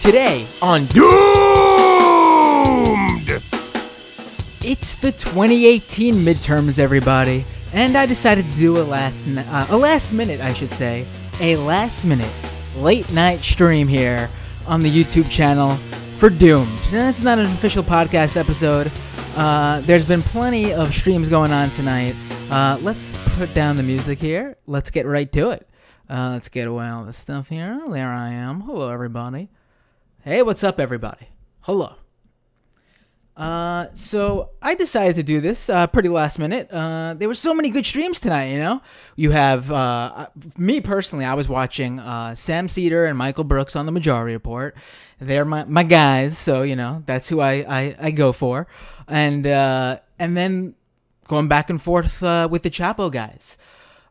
Today on Doomed, it's the 2018 midterms, everybody, and I decided to do a last minute late night stream here on the YouTube channel for Doomed. Now, this is not an official podcast episode. There's been plenty of streams going on tonight. Let's put down the music here. Let's get right to it. Let's get away all this stuff here. Oh, there I am. Hello, everybody. Hey, what's up, everybody? Hello. So I decided to do this pretty last minute. There were so many good streams tonight, you know? You have, me personally, I was watching Sam Cedar and Michael Brooks on the Majority Report. They're my guys, so, you know, that's who I go for. And then going back and forth with the Chapo guys,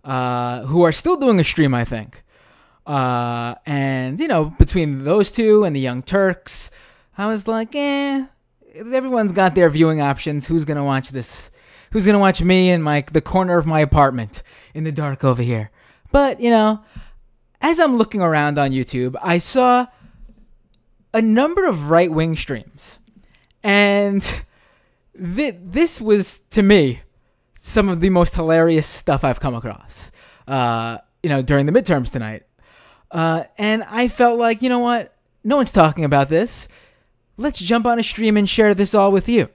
who are still doing a stream, I think. And, you know, between those two and the Young Turks, I was like, everyone's got their viewing options. Who's going to watch this? Who's going to watch me in the corner of my apartment in the dark over here? But, you know, as I'm looking around on YouTube, I saw a number of right-wing streams. And this was, to me, some of the most hilarious stuff I've come across, during the midterms tonight. And I felt like, you know what? No one's talking about this. Let's jump on a stream and share this all with you.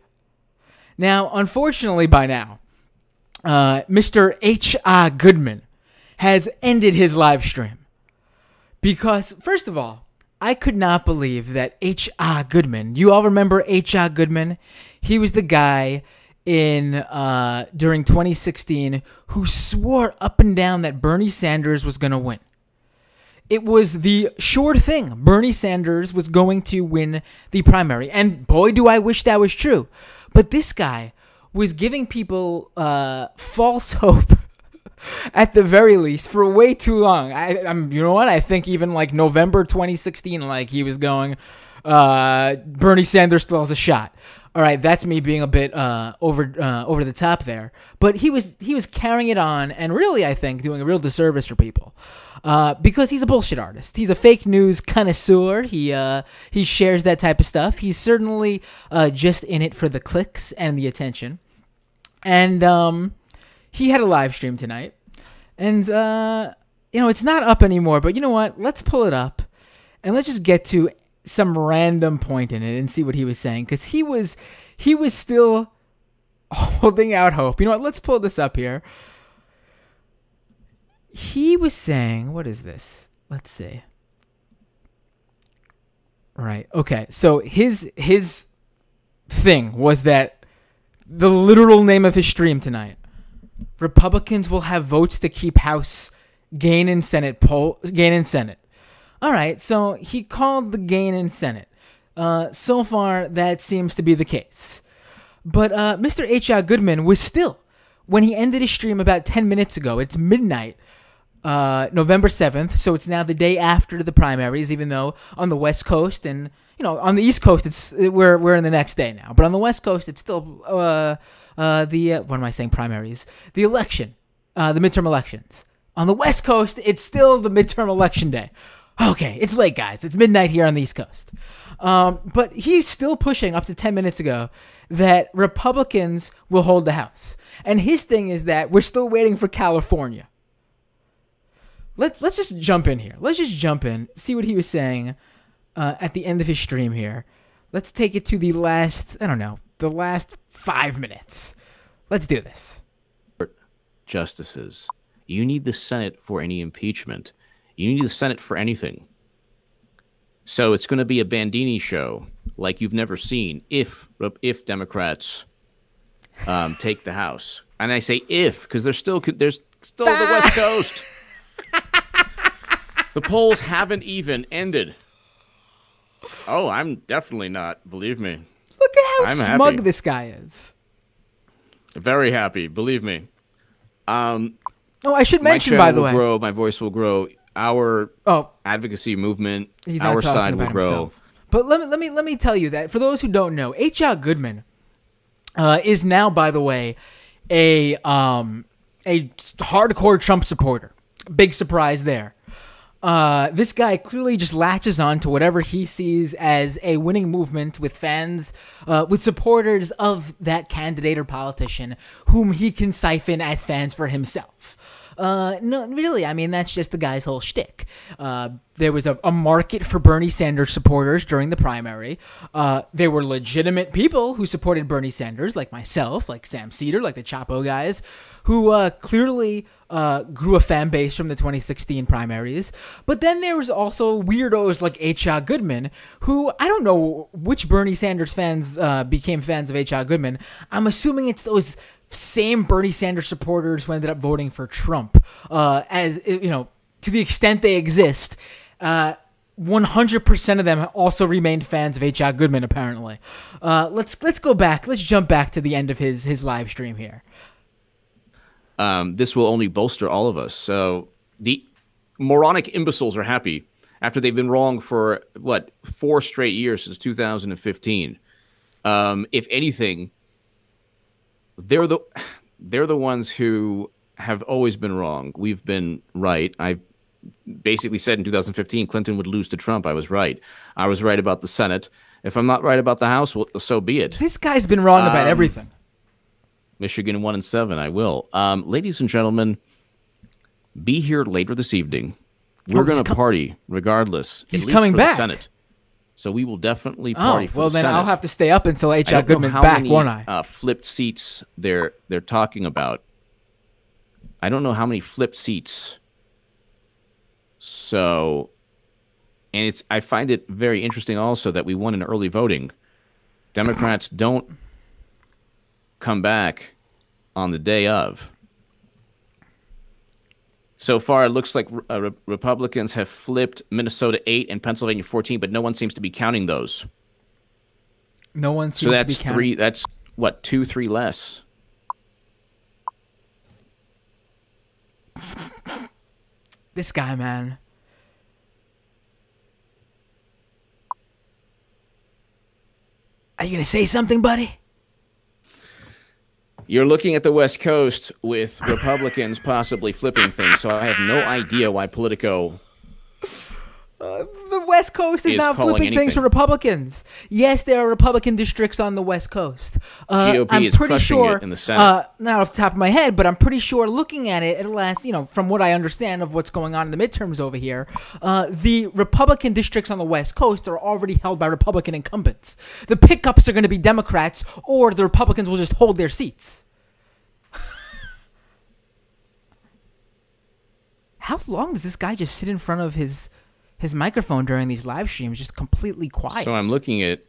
Now, unfortunately, by now, Mr. H.R. Goodman has ended his live stream. Because, first of all, I could not believe that H.R. Goodman, you all remember H.R. Goodman? He was the guy during 2016 who swore up and down that Bernie Sanders was going to win. It was the sure thing. Bernie Sanders was going to win the primary. And boy, do I wish that was true. But this guy was giving people false hope, at the very least, for way too long. You know what? I think even like November 2016, like he was going, Bernie Sanders still has a shot. All right, that's me being a bit over the top there. But he was carrying it on and really, I think, doing a real disservice for people. Because he's a bullshit artist. He's a fake news connoisseur. He shares that type of stuff. He's certainly just in it for the clicks and the attention. And he had a live stream tonight. And, it's not up anymore. But you know what? Let's pull it up. And let's just get to some random point in it and see what he was saying. Because he was still holding out hope. You know what? Let's pull this up here. He was saying, what is this? Let's see. Right. Okay. So his thing was that the literal name of his stream tonight, Republicans will have votes to keep House, gain in Senate. All right. So he called the gain in Senate. So far, that seems to be the case. But Mr. H.R. Goodman was still, when he ended his stream about 10 minutes ago, it's midnight, November 7th, so it's now the day after the primaries, even though on the West Coast and, on the East Coast, we're in the next day now. But on the West Coast, it's still what am I saying, primaries? The election, the midterm elections. On the West Coast, it's still the midterm election day. Okay, it's late, guys. It's midnight here on the East Coast. But he's still pushing up to 10 minutes ago that Republicans will hold the House. And his thing is that we're still waiting for California. Let's just jump in here. Let's just jump in, see what he was saying at the end of his stream here. Let's take it to the last 5 minutes. Let's do this. Justices. You need the Senate for any impeachment. You need the Senate for anything. So it's going to be a Bandini show like you've never seen if Democrats take the House. And I say if, because there's still the West Coast. The polls haven't even ended. Oh, I'm definitely not. Believe me. Look at how smug happy. This guy is. Very happy. Believe me. I should mention, by the way, grow. My voice will grow. Our advocacy movement, our side will grow. Himself. But let me tell you that for those who don't know, H.R. Goodman is now, by the way, a hardcore Trump supporter. Big surprise there. This guy clearly just latches on to whatever he sees as a winning movement with fans, with supporters of that candidate or politician whom he can siphon as fans for himself. No, really. I mean, that's just the guy's whole shtick. There was a market for Bernie Sanders supporters during the primary. There were legitimate people who supported Bernie Sanders, like myself, like Sam Seder, like the Chapo guys, who clearly grew a fan base from the 2016 primaries. But then there was also weirdos like H.R. Goodman, who I don't know which Bernie Sanders fans became fans of H.R. Goodman. I'm assuming it's those same Bernie Sanders supporters who ended up voting for Trump, as you know, to the extent they exist. 100% of them also remained fans of H.R. Goodman. Apparently, let's go back. Let's jump back to the end of his live stream here. This will only bolster all of us. So the moronic imbeciles are happy after they've been wrong for 4 straight years since 2015. If anything, they're the ones who have always been wrong. We've been right. I basically said in 2015 Clinton would lose to Trump. I was right. I was right about the Senate. If I'm not right about the House, well, so be it. This guy's been wrong about everything. Michigan 1-7. I will. Ladies and gentlemen, be here later this evening. We're going to party regardless. He's coming back. The Senate. So we will definitely party for the Senate. Well, then I'll have to stay up until H.R. Goodman's back, won't I? Flipped seats they're talking about. I don't know how many flipped seats. So, and I find it very interesting also that we won in early voting. Democrats don't come back on the day of. So far, it looks like Republicans have flipped Minnesota 8 and Pennsylvania 14, but no one seems to be counting those. No one seems to be counting. So that's 3. That's what, 2, 3 less. This guy, man. Are you going to say something, buddy? You're looking at the West Coast with Republicans possibly flipping things, so I have no idea why Politico the West Coast is not flipping things for Republicans. Yes, there are Republican districts on the West Coast. GOP I'm is pretty crushing sure, it in the Senate. not off the top of my head, but I'm pretty sure looking at it, from what I understand of what's going on in the midterms over here, the Republican districts on the West Coast are already held by Republican incumbents. The pickups are going to be Democrats, or the Republicans will just hold their seats. How long does this guy just sit in front of his microphone during these live streams, just completely quiet? So I'm looking at...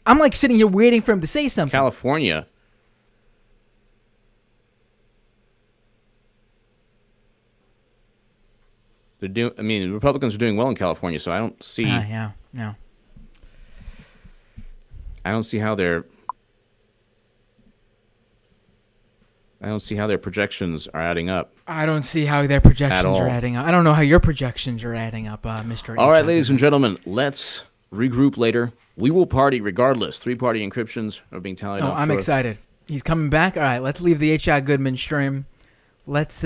I'm like sitting here waiting for him to say something. California. The Republicans are doing well in California, so I don't see... yeah. I don't see how their projections are adding up. I don't see how their projections are adding up. I don't know how your projections are adding up, Mr. All right, ladies and gentlemen, let's regroup later. We will party regardless. 3-party encryptions are being tallied up. I'm excited. He's coming back. All right, let's leave the H.R. Goodman stream. Let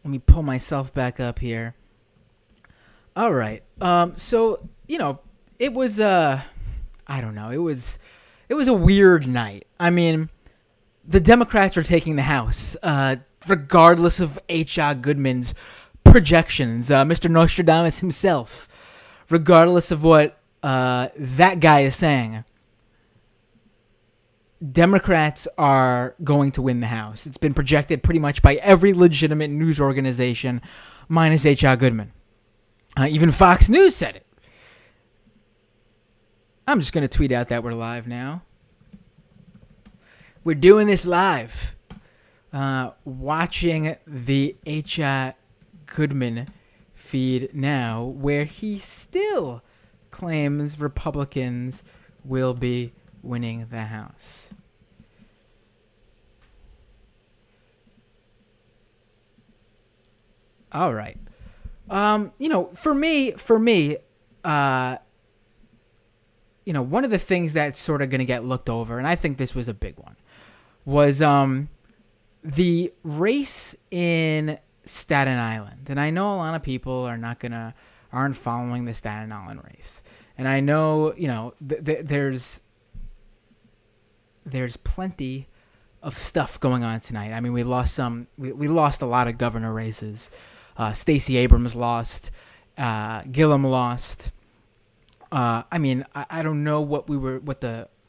me pull myself back up here. All right. So, it was I don't know. It was a weird night. I mean, the Democrats are taking the House, regardless of H.R. Goodman's projections. Mr. Nostradamus himself, regardless of what that guy is saying, Democrats are going to win the House. It's been projected pretty much by every legitimate news organization, minus H.R. Goodman. Even Fox News said it. I'm just going to tweet out that we're live now. We're doing this live. Watching the H.R. Goodman feed now, where he still claims Republicans will be winning the House. All right. For me, one of the things that's sort of going to get looked over, and I think this was a big one, was the race in Staten Island, and I know a lot of people aren't following the Staten Island race, and I know there's plenty of stuff going on tonight. I mean, we lost a lot of governor races. Stacey Abrams lost. Gillum lost. I mean, I don't know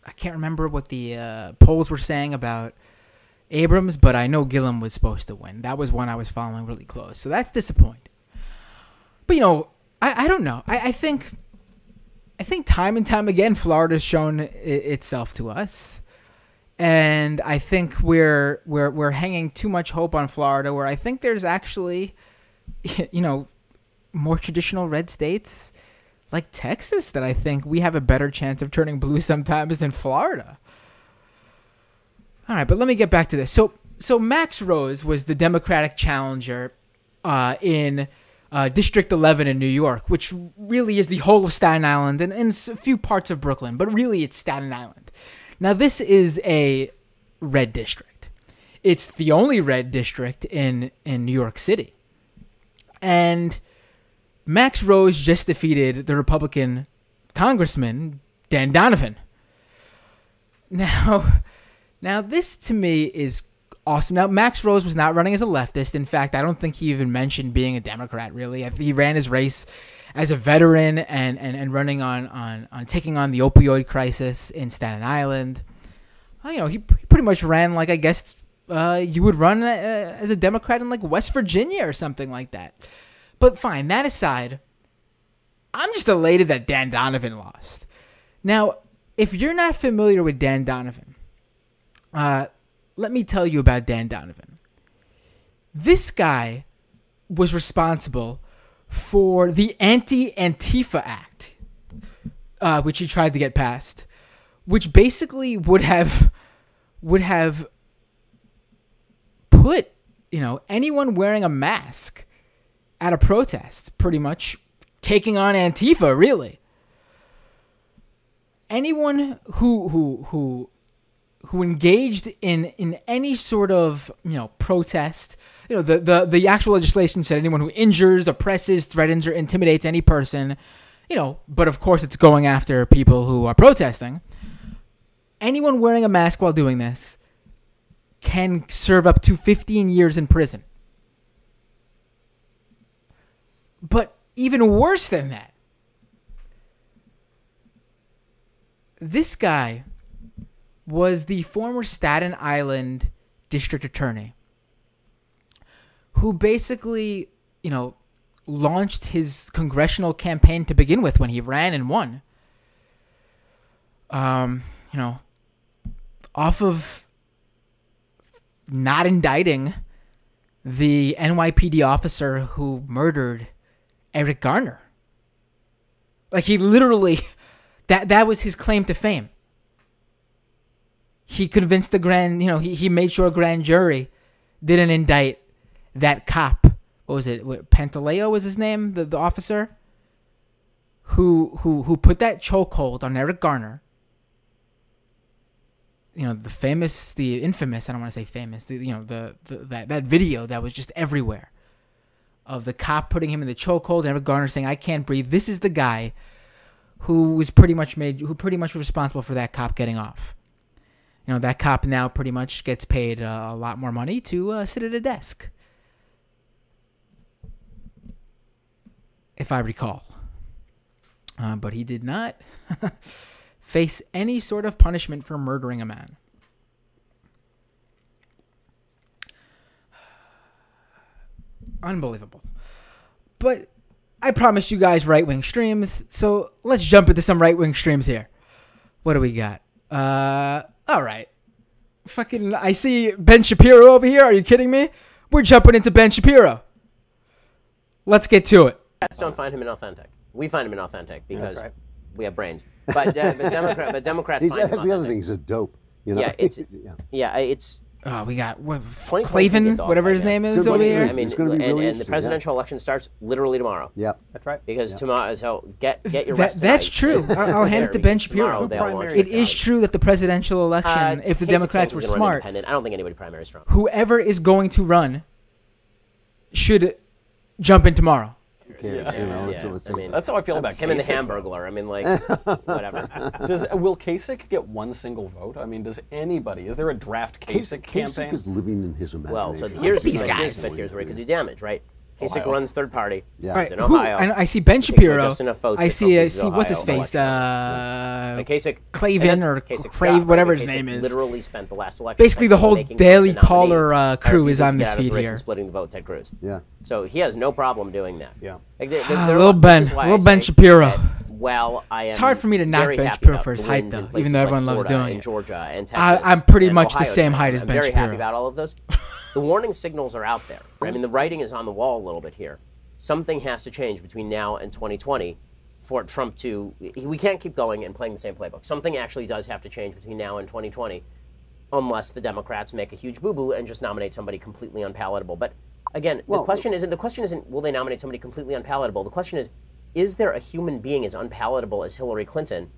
I can't remember what the polls were saying about Abrams, but I know Gillum was supposed to win. That was one I was following really close. So that's disappointing. But I don't know. I think time and time again Florida's shown itself to us. And I think we're hanging too much hope on Florida, where I think there's actually more traditional red states like Texas that I think we have a better chance of turning blue sometimes than Florida. All right, but let me get back to this. So Max Rose was the Democratic challenger in District 11 in New York, which really is the whole of Staten Island and a few parts of Brooklyn, but really it's Staten Island. Now, this is a red district. It's the only red district in New York City. And Max Rose just defeated the Republican Congressman, Dan Donovan. Now, this to me is awesome. Now, Max Rose was not running as a leftist. In fact, I don't think he even mentioned being a Democrat, really. He ran his race as a veteran and running on taking on the opioid crisis in Staten Island. He pretty much ran like, I guess, you would run as a Democrat in like West Virginia or something like that. But fine, that aside, I'm just elated that Dan Donovan lost. Now, if you're not familiar with Dan Donovan, let me tell you about Dan Donovan. This guy was responsible for the Anti-Antifa Act, which he tried to get passed, which basically would have put anyone wearing a mask at a protest pretty much taking on Antifa. Really, anyone who engaged in any sort of protest. The actual legislation said anyone who injures, oppresses, threatens, or intimidates any person, but of course it's going after people who are protesting. Anyone wearing a mask while doing this can serve up to 15 years in prison. But even worse than that, this guy was the former Staten Island district attorney who basically, launched his congressional campaign to begin with when he ran and won. Off of not indicting the NYPD officer who murdered Eric Garner. Like, he literally, that was his claim to fame. He convinced he made sure a grand jury didn't indict that cop. What was it? Pantaleo was his name, the officer who put that chokehold on Eric Garner. The infamous, I don't want to say famous, that video that was just everywhere of the cop putting him in the chokehold and Eric Garner saying, "I can't breathe." This is the guy who pretty much was responsible for that cop getting off. That cop now pretty much gets paid a lot more money to sit at a desk, if I recall. But he did not face any sort of punishment for murdering a man. Unbelievable. But I promised you guys right-wing streams, so let's jump into some right-wing streams here. What do we got? All right. I see Ben Shapiro over here. Are you kidding me? We're jumping into Ben Shapiro. Let's get to it. Don't find him inauthentic. We find him inauthentic because we have brains. But Democrats find him That's the other thing. He's a dope. Yeah, it's We got 2020 Clavin, dogfight whatever his now. name It's is gonna over be- here. I mean, It's gonna be really and the interesting, presidential election starts literally tomorrow. Yep. That's right. Because tomorrow, so get your rest That's tonight. true. I'll hand it to Ben Shapiro. It is true that the presidential election, if the Democrats were smart, I don't think anybody primaries Trump. whoever is going to run should jump in tomorrow. That's how I feel about him and the Kasich. Hamburglar. I mean, like, whatever. Will Kasich get one single vote? I mean, does anybody? Is there a draft Kasich campaign? Kasich is living in his imagination. Well, so here's these guys. But here's where he could do damage, right? Kasich runs third party. Yeah. He's in Who- Ohio. and I see Ben He takes Shapiro. just enough votes I to see focus his what's his Ohio face? election. Kasich, Clavin or Crave, whatever his name is. Literally spent the last election. Basically, the whole making Daily Trump the nominee, Caller crew is on refusing to this get out of the feed race here. and splitting the vote, Ted Cruz. Yeah. So he has no problem doing that. Yeah. Like, Little Ben Shapiro. Well, I am. It's hard for me to knock very Ben happy Shapiro about for his the height, wins though, in even places though like everyone loves Florida doing and it. Georgia and Texas. I'm pretty and much the Ohio same tonight. height as I'm Ben very Shapiro. happy about all of those. The warning signals are out there. I mean, the writing is on the wall a little bit here. Something has to change between now and 2020 for Trump to. We can't keep going and playing the same playbook. Something actually does have to change between now and 2020, unless the Democrats make a huge boo-boo and just nominate somebody completely unpalatable. But again, the question isn't will they nominate somebody completely unpalatable? The question is there a human being as unpalatable as Hillary Clinton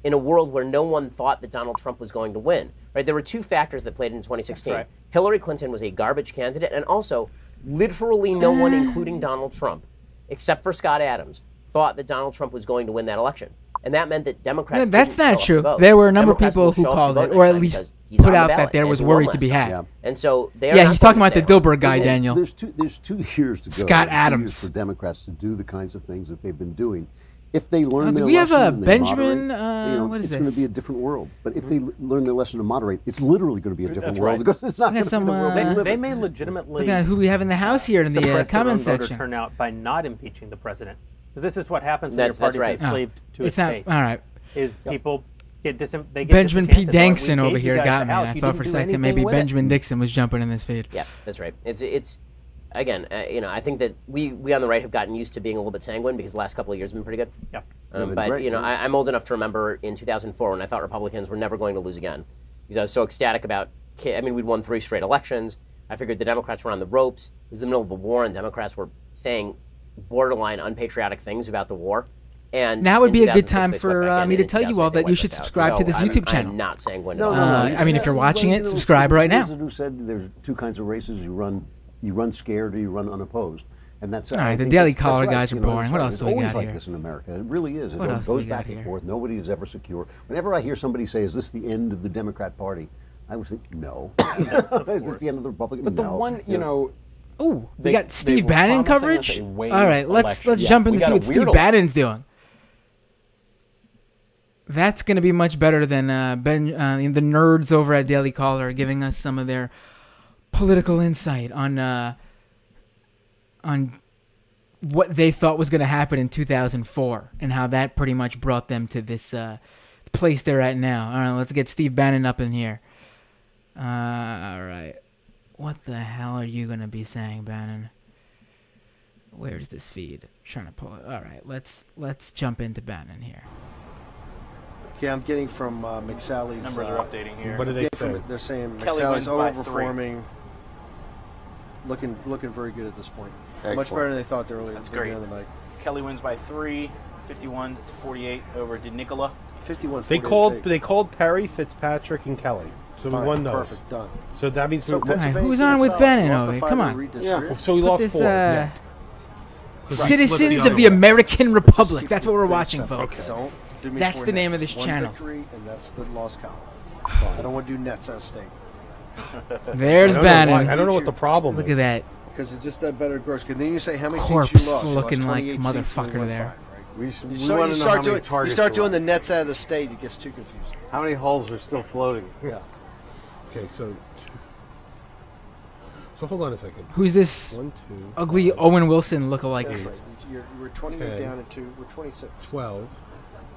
in a world where no one thought that Donald Trump was going to win? Right? There were two factors that played in 2016. Right. Hillary Clinton was a garbage candidate, and also literally no one, including Donald Trump, except for Scott Adams, thought that Donald Trump was going to win that election. And that meant that Democrats That's didn't not show true. up to vote. There were a number of Democrats people will who show up to called vote it, next or at time least because he's put on the out that ballot there and was he won worry to last be time. had. Yeah. And so they are Yeah, not he's going talking to about the stay home. Dilbert guy, Daniel. There's 2 years to go. Scott 2 Adams. years for Democrats to do the kinds of things that they've been doing. If they learn do their we have lesson a and they Benjamin, moderate, what is it's going to this? be a different world. But if they learn their lesson to moderate, it's literally going to be a different That's world. right. Because it's not We going got to be the world we some, live They in. may legitimately Looking at who we have in the house here in the suppress their own comment voter section. turnout by not impeaching the president. Because this is what happens when That's your party's right. enslaved to It's its not base. all right. Is people get they get Benjamin P. disenchanted. Well, we Dankson over gave you here guys got the me. house. I You thought for a didn't do second anything maybe with it. Benjamin Dixon was jumping in this feed. Yeah, that's right. It's again, I think that we on the right have gotten used to being a little bit sanguine because the last couple of years have been pretty good. Yeah. been But great, yeah. I'm old enough to remember in 2004 when I thought Republicans were never going to lose again because I was so ecstatic about. I mean, we'd won 3 straight elections. I figured the Democrats were on the ropes. It was the middle of a war, and Democrats were saying borderline unpatriotic things about the war. And Now would in be a good 2006, time they for swept back in, me and to in tell you 2008, all they that you wiped should us out. subscribe to So this YouTube channel. I'm not sanguine. No, at no, all. no. I mean, if you're watching it, subscribe right now. Who said there's 2 kinds of races? You run scared or you run unopposed. And that's All right, I the think Daily that's Caller right. guys are You know, boring. that's What right. else It's do we always got like here? this in America. It really is. What else do goes we got back and here? forth. Nobody is ever secure. Whenever I hear somebody say, "Is this the end of the Democrat Party?" I always think, "No." Is this the end of the Republican? But the No. one, know, Ooh, we They- got they Steve were Bannon promising us coverage. a All wave right, let's election. jump in We to see got a what Steve weird Bannon's doing. That's going to be much better than the nerds over at Daily Caller giving us some of their political insight on what they thought was going to happen in 2004 and how that pretty much brought them to this place they're at now. All right, let's get Steve Bannon up in here. All right. What the hell are you going to be saying, Bannon? Where's this feed? Trying to pull it. All right, let's jump into Bannon here. Yeah, I'm getting from McSally's. Numbers are updating here. What do they say? They're saying Kelly McSally's wins by 3. overperforming, looking very good at this point. Much Excellent. better than they thought earlier. That's at the beginning great. of the night. Kelly wins by 3, 51-48 over DeNicola. 51. They called Perry, Fitzpatrick, and Kelly. So Fine, we won those. Perfect, done. So that means So we Pennsylvania who's gets on with solid. Bannon Lost over the here? 5 Come in on. redistrict. So we Put lost this, 4. Yeah. Citizens Flip of the other way. American Republic. Just That's keep what we're things watching, separate. folks. Don't do me That's four the name of nets. this One channel. victory, and that's the lost column. I don't want to do nets at stake There's I Bannon. don't know what the problem Look is. at that because it's just that better gross. Because then you say how many corpse seats you lost. You looking lost like 28 seats and we motherfucker won there. 5, right? we You want start, to you know start how doing, many targets you start are doing the left. nets out of the state, it gets too confusing. How many hulls are still floating? Yeah. Okay, so hold on a second. Who's this 1, 2, ugly Owen Wilson lookalike? That's right. We're 28 10, down and 2. We're 26. 12,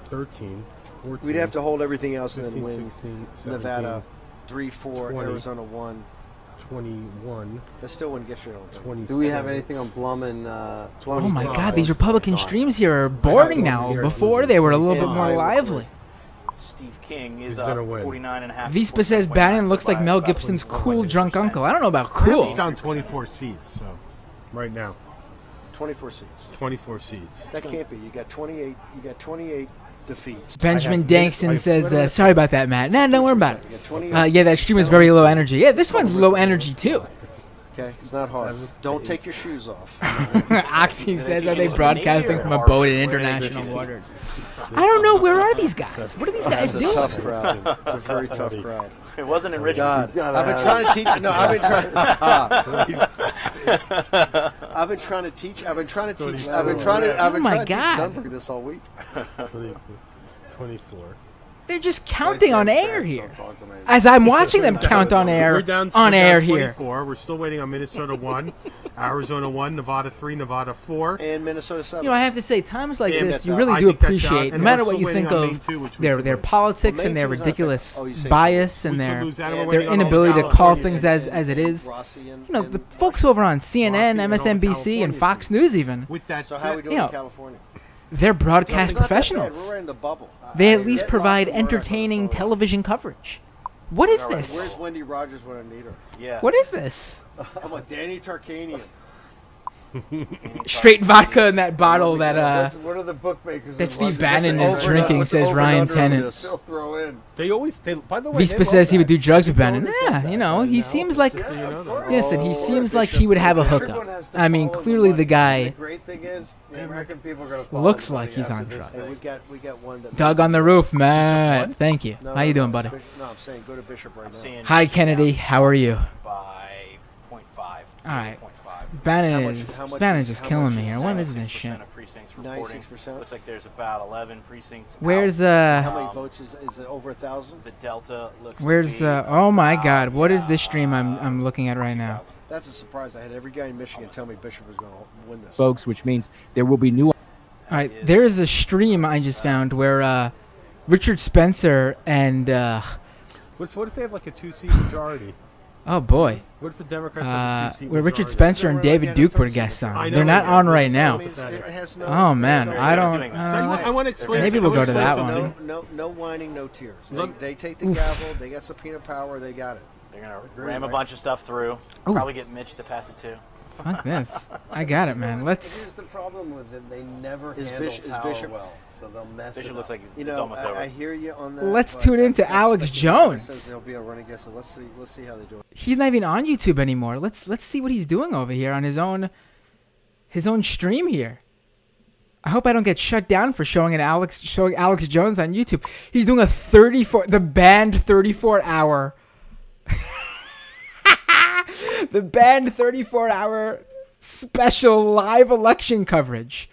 13, 14. We'd have to hold everything else and 15, then win 16, 17, Nevada 3-4, 20. Arizona 1. 21, That still wouldn't get you on 27. Do we have anything on Blum and Oh 20? my God, these Republican streams here are boring now. Before they were a little bit more lively. Steve King is He's up gonna win. 49.5. Vespa says Bannon looks like Mel Gibson's cool drunk uncle. I don't know about He's cool. down 24 seats, so right now. 24 seats. 24 seats. That can't be. You got 28. You got 28 defeats. Benjamin I Dankson have says, sorry about that, Matt. Nah, don't worry about You got it. 28. Yeah, that stream was very low energy. Yeah, this one's low energy, too. Okay, it's not hard. Don't take your shoes off. Oxy says, are they broadcasting from a boat in international waters? I don't know. Where are these guys? What are these guys It's a tough doing? crowd. It's a very tough crowd. It wasn't in Richmond. God, I've been trying to teach. No, I've been trying to teach. I've been trying to teach. I've been trying to. I've been Oh my trying to teach God. Nunberg this all week. 24. They're just counting on air here. As I'm watching them count on air, We're down on air 24. here. We're still waiting on Minnesota 1, Arizona 1, Nevada 3, Nevada 4. And Minnesota 7. You know, I have to say, times like Yeah, this, that's you out. really I do think that's appreciate, out, no and matter we're what you still think waiting on of Maine 2, which we their could their lose. politics Well, and their Maine 2's not ridiculous that- oh, you say bias We and could their lose that. We're their waiting on inability to call California. things as it is. Rossi and, You know, the folks over on CNN, Rossi and all the MSNBC, and California Fox News even, With that So how are we said, doing You know, in California? they're broadcast It's not that bad. professionals. We're in the bubble. They I at least get provide lots of word on the entertaining phone. television coverage. What is Where's this? Wendy Rogers when I need her? Yeah. What is this? I'm a Danny Tarkanian. Straight vodka in that bottle that What are the bookmakers? that in Steve London? Bannon What's is the over and drinking, what's says the over Ryan and under on Tennant. this? They'll throw in. by the way, Vespa they says love he would that. do drugs with They Bannon. love Yeah, that you know, right he now, seems just like. so you know that. Listen, he Oh, seems Bishop. like he would have a Everyone hookup. has to I mean, follow clearly the money. guy The great thing is, the American people are going to follow looks the money like he's after on this drugs. thing. We got one that. Doug on the roof, Matt. Thank you. No, How you no, doing, buddy? No, I'm saying go to Bishop right now. Seeing Hi, Kennedy. How are you? by 0.5. All right. 0.5. Bannon How much Bannon's is- just how killing much me is here. that? What is this shit? 96% of precincts reporting. 96%? Looks like there's about 11 precincts. Where's out. How many votes is it? Over 1,000? The Delta looks. to Where's be oh my about, God, what is this stream I'm looking at right now? That's a surprise. I had every guy in Michigan tell me Bishop was going to win this. Folks, which means there will be new. All right, there is a stream I just found where Richard Spencer and What if they have like a 2-seat majority? oh boy, What if the Democrats have a 2-seat where Richard majority? Spencer and David Duke were guests I on. know, They're not yeah, on right it's- now. I mean, It has no, Oh man, I don't. doing that. So let's- I want to explain. maybe I we'll wanna go to explain that something. one. no whining, no tears. Look- They take the gavel. They got subpoena power. They got it. They're gonna ram a bunch of stuff through. Ooh. Probably get Mitch to pass it too. Fuck this. I got it, man. Let's. Here's the problem with it: they never Is handle Bishop- is power Bishop- well, so they'll mess Bishop it looks up. like it's You know, almost over. I hear you on that. Let's but tune into that's Alex speculation. Jones. Says there'll be a running guess. So let's see how they do it. He's not even on YouTube anymore. Let's see what he's doing over here on his own stream here. I hope I don't get shut down for showing Alex Jones on YouTube. He's doing the banned 34-hour the banned 34-hour special live election coverage.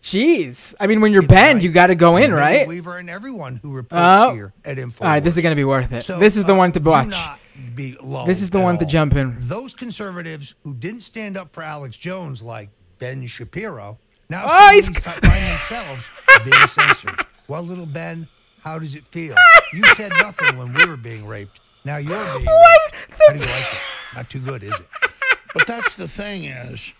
Jeez. I mean, when you're banned, you got to go in, right? Weaver and everyone who reports here at InfoWars. All right, this is going to be worth it. So, this is the one to watch. Do not be lulled This is the at one to all. jump in. Those conservatives who didn't stand up for Alex Jones, like Ben Shapiro, now Oh, he's- suddenly find themselves being censored. Well, little Ben, how does it feel? You said nothing when we were being raped. Now you're being raped. How do you like it? Not too good, is it? But that's the thing is,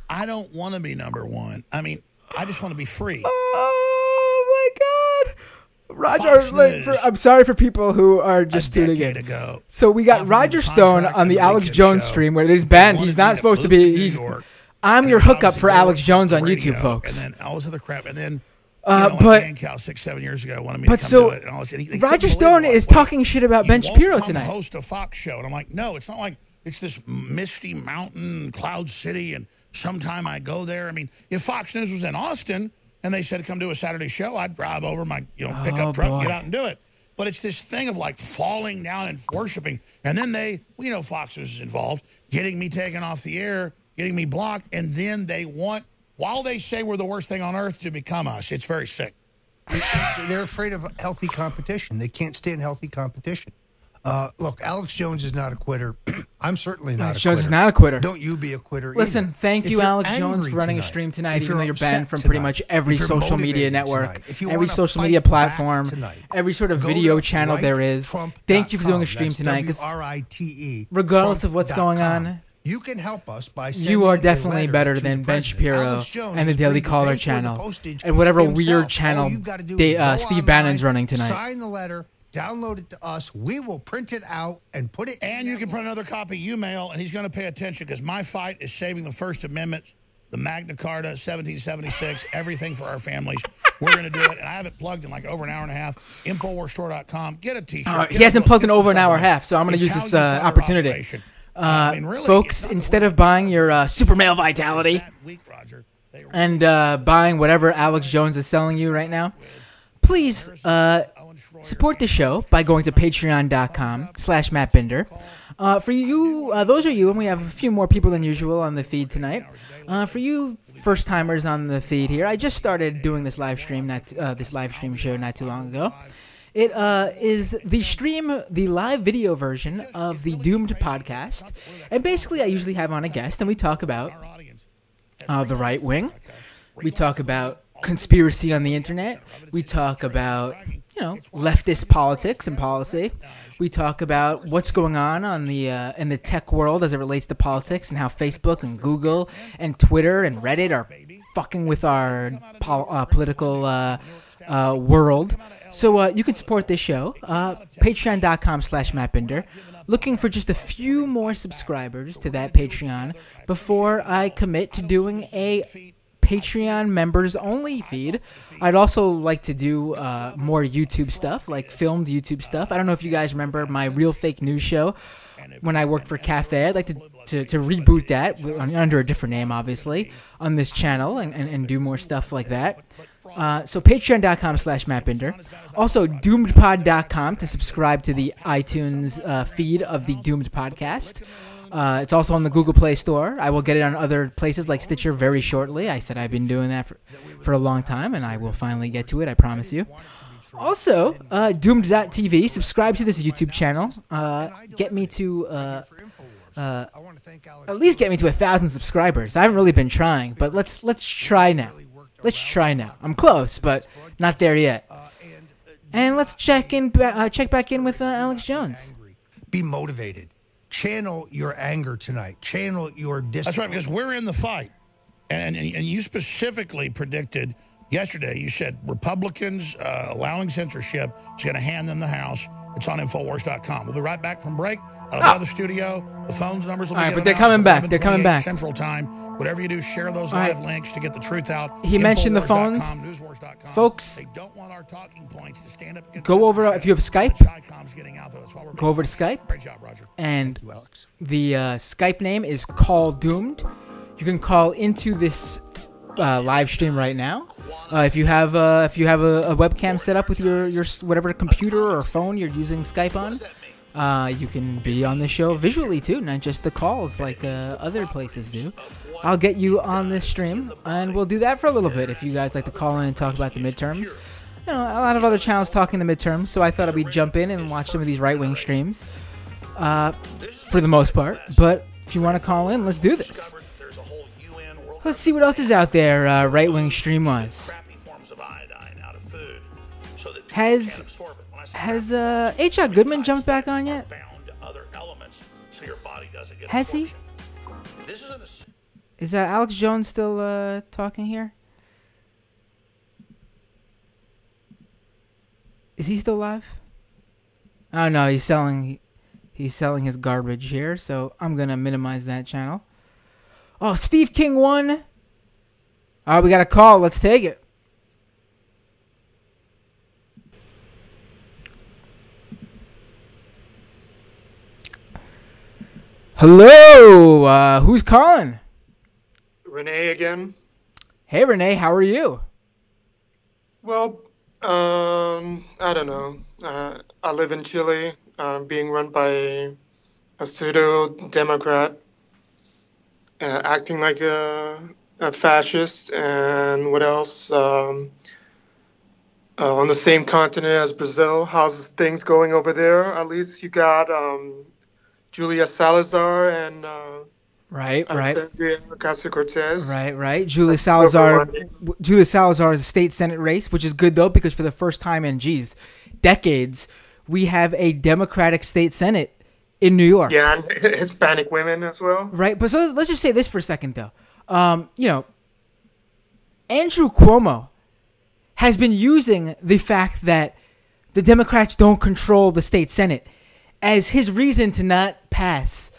I don't want to be number one. I mean, I just want to be free. Oh my God, Roger! Fox like, News. I'm sorry for people who are just tuning decade in. ago, So we got offered Roger me a Stone contract on in the the Alex weekend Jones show. stream where it is They banned. wanted He's me not to supposed to move be. New He's. York, I'm and your then hookup obviously for go Alex Jones on radio, YouTube, folks. And then all this other crap. And then, But Mancow 6-7 years ago wanted me to but come so do it. And all this. And they Roger couldn't Stone believe it. is Like, talking shit about you Ben won't Shapiro come tonight. host a Fox show. And I'm like, no, it's not like it's this misty mountain, Cloud City, and sometime I go there. I mean, if Fox News was in Austin and they said come do a Saturday show, I'd drive over my pickup truck and get out and do it. But it's this thing of like falling down and worshiping. And then Fox was involved, getting me taken off the air, getting me blocked. And then they want, while they say we're the worst thing on earth, to become us. It's very sick. They're afraid of healthy competition. They can't stand healthy competition. Look, Alex Jones is not a quitter. I'm certainly not a quitter. Jones is not a quitter. Don't you be a quitter Listen, either. thank If you, you're Alex Jones, angry for running a stream tonight, if even though you're upset banned from pretty tonight, much every if you're social media motivated network, tonight, if you every wanna social fight media back platform, tonight, every sort of go video to channel there is. writetrump.com. Thank you for doing a stream That's tonight. 'Cause WRITE. regardless of what's going Trump.com. on, You can help us by You are sending a definitely letter better to than the Ben president. Shapiro Alex Jones and the has Daily agreed to Caller pay for the channel postage and whatever himself. weird channel All you've got to do is go Steve online, Bannon's running tonight. Sign the letter, download it to us. We will print it out and put it. And you can print another copy you mail, and he's going to pay attention because my fight is saving the First Amendment, the Magna Carta, 1776, everything for our families. We're going to do it, and I have it plugged in like over an hour and a half. Infowarsstore.com. Get a T-shirt. He hasn't plugged in over an hour and a half, so I'm going to use this opportunity. Folks, instead of buying your Super Male Vitality and buying whatever Alex Jones is selling you right now, please support the show by going to patreon.com/MattBinder. For you, those are you, and we have a few more people than usual on the feed tonight. For you first-timers on the feed here, I just started doing this live stream show not too long ago. It is the live video version of the Doomed podcast. And basically, I usually have on a guest, and we talk about the right wing. We talk about conspiracy on the internet. We talk about, leftist politics and policy. We talk about what's going on the in the tech world as it relates to politics and how Facebook and Google and Twitter and Reddit are fucking with our political world. So you can support this show, patreon.com/MattBinder. Looking for just a few more subscribers to that Patreon before I commit to doing a Patreon members only feed. I'd also like to do more YouTube stuff, like filmed YouTube stuff. I don't know if you guys remember my Real Fake News show when I worked for Cafe. I'd like to reboot that under a different name, obviously, on this channel and do more stuff like that. So patreon.com/MattBinder. Also doomedpod.com to subscribe to the iTunes feed of the Doomed podcast. It's also on the Google Play Store. I will get it on other places like Stitcher very shortly. I said I've been doing that for a long time, and I will finally get to it, I promise you. Also, doomed.tv. Subscribe to this YouTube channel. Get me to at least get me to 1,000 subscribers. I haven't really been trying, but let's try now. Let's try now. I'm close, but not there yet. And let's check back in with Alex Jones. Be motivated. Channel your anger tonight. Channel your That's right, because we're in the fight. And you specifically predicted yesterday, you said Republicans allowing censorship is going to hand them the House. It's on Infowars.com. We'll be right back from break. Out of the studio. The phone numbers will be all right, but they're coming back. They're coming back. Central Time. Whatever you do, share those live links to get the truth out. He mentioned the phones. Folks, they don't want our talking points to stand up against go over, if you have Skype, go over to Skype. Great job, Roger. And the Skype name is Call Doomed. You can call into this live stream right now. If you have a webcam set up with your whatever computer or phone you're using Skype on, you can be on the show visually too, not just the calls like other places do. I'll get you on this stream, and we'll do that for a little bit if you guys like to call in and talk about the midterms. A lot of other channels talking the midterms, so I thought we'd jump in and watch some of these right-wing streams for the most part. But if you want to call in, let's do this. Let's see what else is out there right-wing stream-wise. Has H.R. Goodman jumped back on yet? Has he? Is Alex Jones still talking here? Is he still live? Oh no, he's selling his garbage here, so I'm gonna minimize that channel. Oh, Steve King won. All right, we got a call. Let's take it. Hello, who's calling? Renee again. Hey, Renee, how are you? Well, I don't know. I live in Chile, being run by a pseudo-democrat, acting like a fascist, and what else? On the same continent as Brazil, how's things going over there? At least you got Julia Salazar and Right. Ocasio-Cortez. Right. Julia Salazar is a state Senate race, which is good though, because for the first time in decades, we have a Democratic state Senate in New York. Yeah, and Hispanic women as well. Right, but so let's just say this for a second, though. Andrew Cuomo has been using the fact that the Democrats don't control the state Senate as his reason to not pass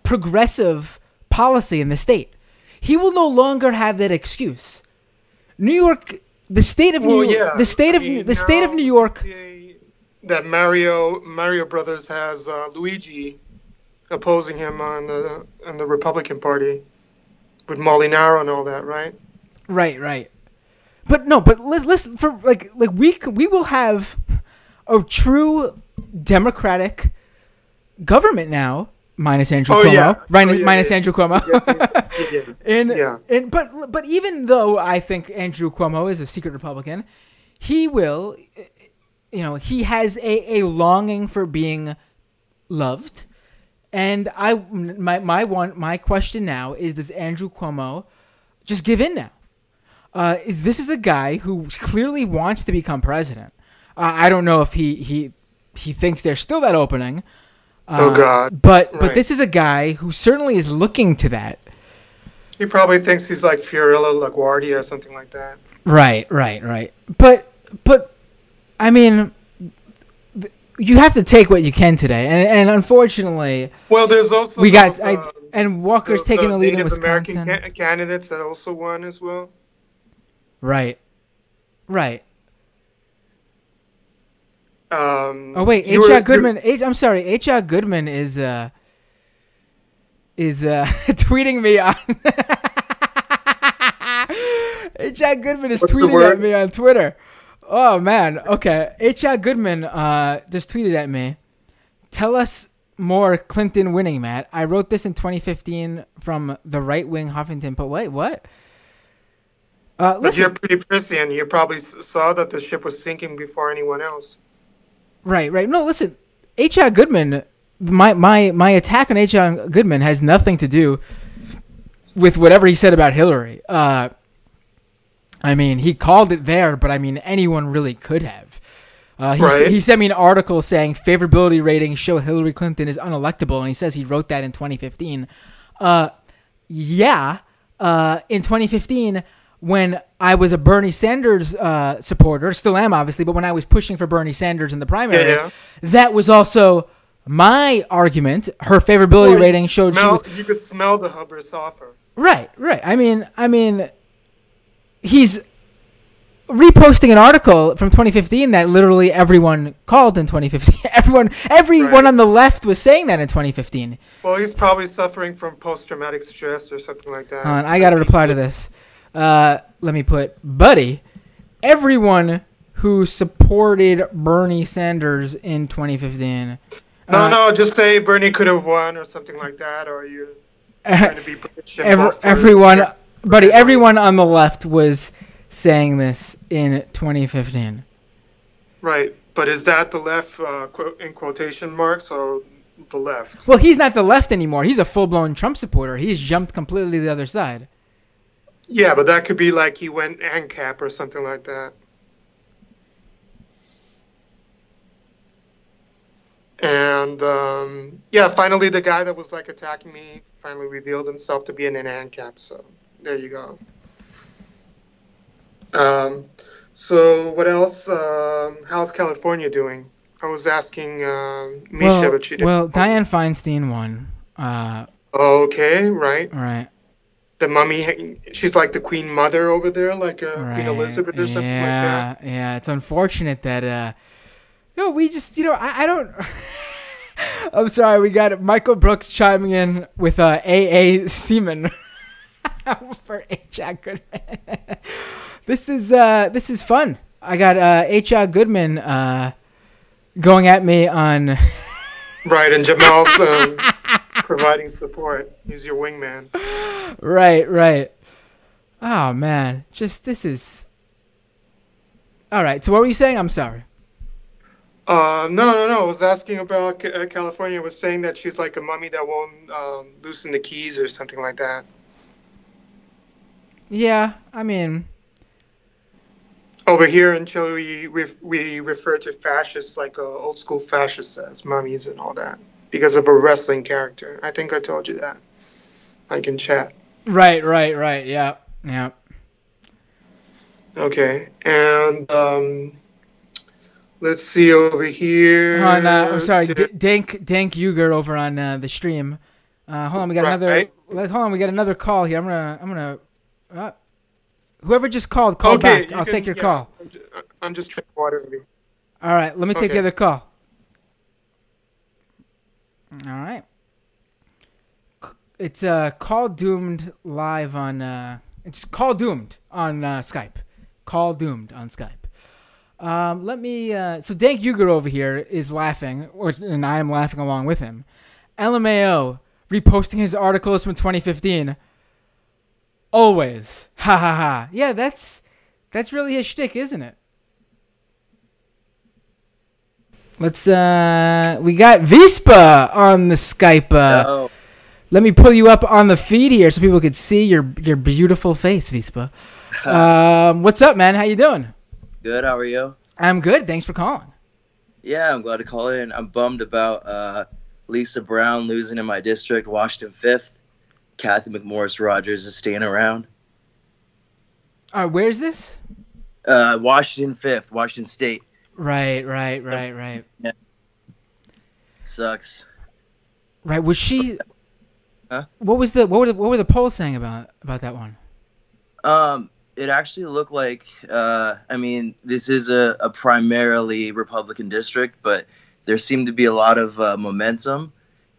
progressive policy in the state. He will no longer have that excuse. New York, the state of New York, the state of New York. That Mario Brothers has Luigi opposing him on the Republican Party with Molinaro and all that, right? Right. But let's for like we will have a true Democratic government now, minus Andrew Cuomo. Minus Andrew Cuomo. But even though I think Andrew Cuomo is a secret Republican, he will, he has a longing for being loved, and my question now is: does Andrew Cuomo just give in now? This is a guy who clearly wants to become president. I don't know if he thinks there's still that opening. Oh God! But this is a guy who certainly is looking to that. He probably thinks he's like Fiorello LaGuardia or something like that. Right. But I mean, you have to take what you can today, and unfortunately, well, there's also and Walker's taking the lead in Wisconsin. American candidates that also won as well. Right. Oh wait, H.R. Goodman. H.R. Goodman is tweeting me on. H.R. Goodman is tweeting at me on Twitter. Oh man. Okay. H.R. Goodman just tweeted at me. Tell us more Clinton winning, Matt. I wrote this in 2015 from the right-wing Huffington Post. Wait, what? But you're pretty prescient. You probably saw that the ship was sinking before anyone else. Right. No, listen. H.R. Goodman, my attack on H.R. Goodman has nothing to do with whatever he said about Hillary. I mean, he called it there, but I mean, anyone really could have. He sent me an article saying favorability ratings show Hillary Clinton is unelectable, and he says he wrote that in 2015. In 2015, when I was a Bernie Sanders supporter, still am obviously, but when I was pushing for Bernie Sanders in the primary, that was also my argument. Her favorability rating showed you could smell the hubris offer. Right. I mean, he's reposting an article from 2015 that literally everyone called in 2015. Everyone on the left was saying that in 2015. Well, he's probably suffering from post-traumatic stress or something like that. I got to reply to this. Let me put, buddy, everyone who supported Bernie Sanders in 2015. No, just say Bernie could have won or something like that, or you're trying to be British. Everyone on the left was saying this in 2015. Right, but is that the left in quotation marks or the left? Well, he's not the left anymore. He's a full-blown Trump supporter. He's jumped completely to the other side. Yeah, but that could be like he went ANCAP or something like that. And finally the guy that was like attacking me finally revealed himself to be in an ANCAP. So there you go. So what else? How's California doing? I was asking Misha, but she didn't. Well, Dianne Feinstein won. Okay, right. Right. The mummy, she's like the Queen Mother over there, like Queen Elizabeth or something like that. Yeah, it's unfortunate that, we just, I don't. I'm sorry, we got Michael Brooks chiming in with A.A. Seaman for H.R. Goodman. This is fun. I got H.R. Goodman going at me on. Right, and Jamal's providing support. He's your wingman. Right. Oh man, this is. All right. So what were you saying? I'm sorry. No. I was asking about California. I was saying that she's like a mummy that won't loosen the keys or something like that. Yeah, I mean. Over here in Chile, we refer to fascists like old school fascists as mummies and all that. because of a wrestling character. I think I told you that. Like in chat. Right. Yeah. Okay, and let's see over here. I'm sorry, Dank Uger over on the stream. Hold on, we got we got another call here. I'm gonna. Whoever just called back. I'll take your call. I'm just drinking water. All right, let me take the other call. All right. It's Call Doomed live on. It's Call Doomed on Skype. Call Doomed on Skype. Let me. So Dank Uger over here is laughing, and I am laughing along with him. LMAO reposting his articles from 2015. Always, ha ha ha. Yeah, that's really his shtick, isn't it? Let's. We got Vispa on the Skype. Let me pull you up on the feed here so people could see your beautiful face, Vispa. What's up, man? How you doing? Good. How are you? I'm good. Thanks for calling. Yeah, I'm glad to call in. I'm bummed about Lisa Brown losing in my district, Washington 5th. Kathy McMorris Rogers is staying around. All right, where's this? Washington 5th, Washington State. Right. Yeah. Sucks. Right. Was she? Huh? What were the polls saying about that one? It actually looked like. I mean, this is a primarily Republican district, but there seemed to be a lot of momentum.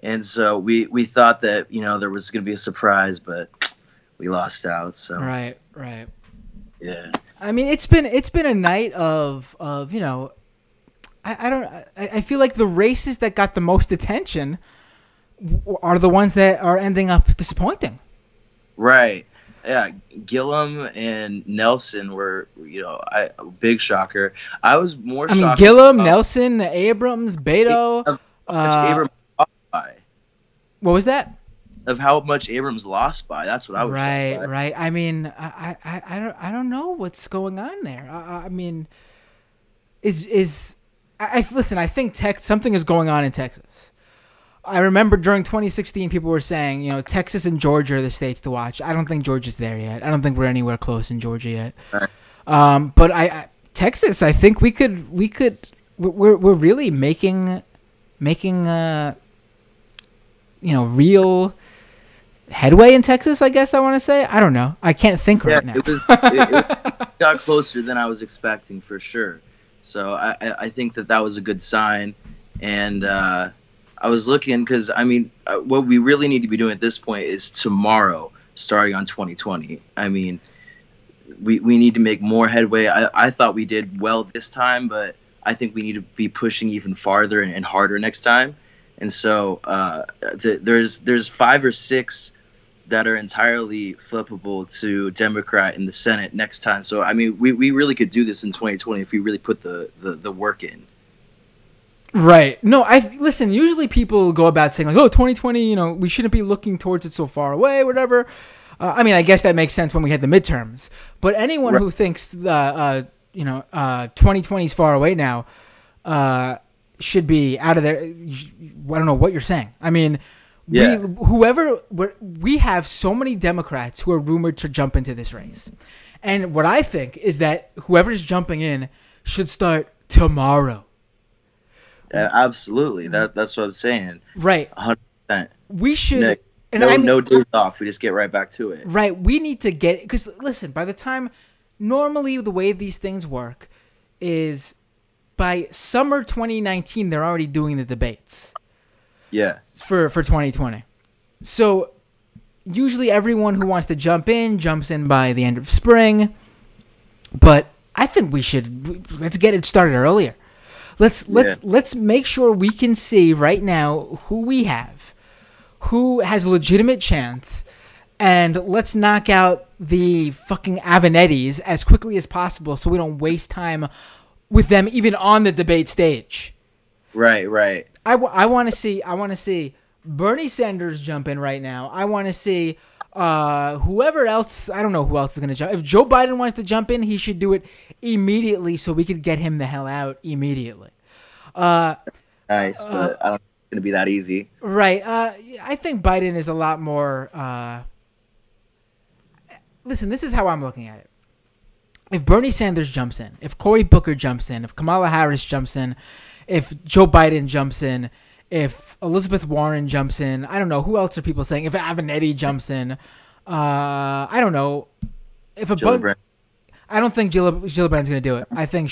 And so we thought that, there was going to be a surprise, but we lost out. So Right. Yeah. I mean, it's been a night of I feel like the races that got the most attention are the ones that are ending up disappointing. Right. Yeah. Gillum and Nelson were, big shocker. I was more shocked. I mean, Gillum, Nelson, Abrams, Beto. Abrams lost by. What was that? Of how much Abrams lost by. That's what I was shocked by. Right. I mean, I don't know what's going on there. I mean, listen, I think something is going on in Texas. I remember during 2016, people were saying, Texas and Georgia are the states to watch. I don't think Georgia's there yet. I don't think we're anywhere close in Georgia yet. Right. But Texas, I think we're really making real headway in Texas, I guess I want to say. I don't know. I can't think right now. It got closer than I was expecting for sure. So I think that was a good sign. And I was looking because, I mean, what we really need to be doing at this point is tomorrow, starting on 2020. I mean, we need to make more headway. I thought we did well this time, but I think we need to be pushing even farther and harder next time. And so there's 5 or 6 that are entirely flippable to Democrat in the Senate next time. So, I mean, we really could do this in 2020 if we really put the work in. Right. No, listen, usually people go about saying, like, 2020, we shouldn't be looking towards it so far away, whatever. I mean, I guess that makes sense when we had the midterms. But anyone who thinks, 2020 is far away now should be out of there. I don't know what you're saying. I mean, we have so many Democrats who are rumored to jump into this race. And what I think is that whoever's jumping in should start tomorrow. Absolutely. That's what I'm saying. Right. 100%. We should. No days off. We just get right back to it. Right. We need to get, because listen, by the time, normally the way these things work is by summer 2019, they're already doing the debates. Yeah. For 2020. So usually everyone who wants to jumps in by the end of spring. But I think let's get it started earlier. Let's make sure we can see right now who we have, who has a legitimate chance, and let's knock out the fucking Avenettis as quickly as possible so we don't waste time with them even on the debate stage. Right. I want to see Bernie Sanders jump in right now. I want to see whoever else. I don't know who else is going to jump. If Joe Biden wants to jump in, he should do it immediately so we could get him the hell out immediately. Nice, but I don't going to be that easy. Right. I think Biden is a lot more. Listen, this is how I'm looking at it. If Bernie Sanders jumps in, if Cory Booker jumps in, if Kamala Harris jumps in, if Joe Biden jumps in, if Elizabeth Warren jumps in, I don't know. Who else are people saying? If Avenatti jumps in, I don't know. If a I don't think Gillibrand's going to do it. I think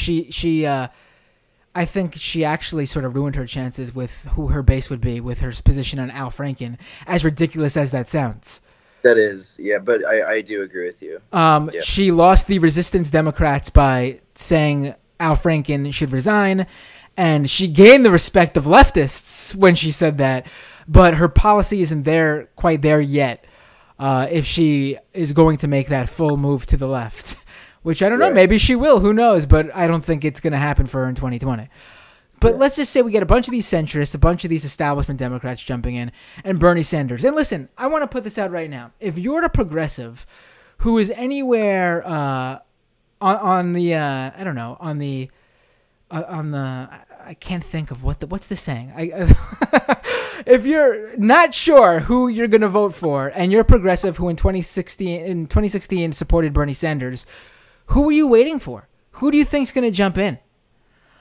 I think she actually sort of ruined her chances with who her base would be with her position on Al Franken, as ridiculous as that sounds. That is, yeah, but I do agree with you. She lost the resistance Democrats by saying Al Franken should resign, and she gained the respect of leftists when she said that, but her policy isn't quite there yet if she is going to make that full move to the left, which I don't know, maybe she will, who knows, but I don't think it's going to happen for her in 2020. But let's just say we get a bunch of these centrists, a bunch of these establishment Democrats jumping in, and Bernie Sanders. And listen, I want to put this out right now. If you're a progressive who is anywhere on the I don't know, on the I can't think of what's the saying. If you're not sure who you're going to vote for, and you're a progressive who in 2016 supported Bernie Sanders, who are you waiting for? Who do you think's going to jump in?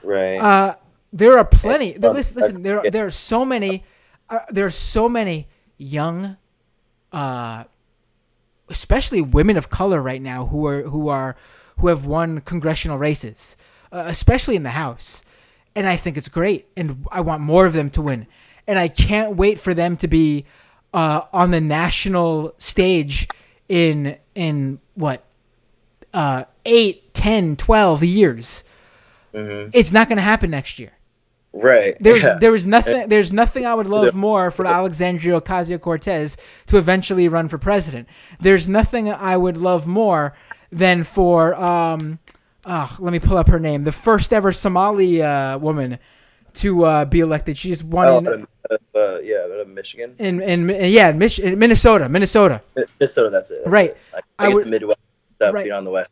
Right. There are plenty. Listen, there are so many. There are so many young, especially women of color right now who have won congressional races, especially in the House, and I think it's great, and I want more of them to win, and I can't wait for them to be on the national stage in what 8, 10, 12 years. Mm-hmm. It's not going to happen next year. Right. There's nothing I would love more for Alexandria Ocasio-Cortez to eventually run for president. There's nothing I would love more than for let me pull up her name, the first ever Somali woman to be elected. She just won Michigan. Minnesota. Minnesota, that's it. Right. I get the Midwest stuff, right. On the West.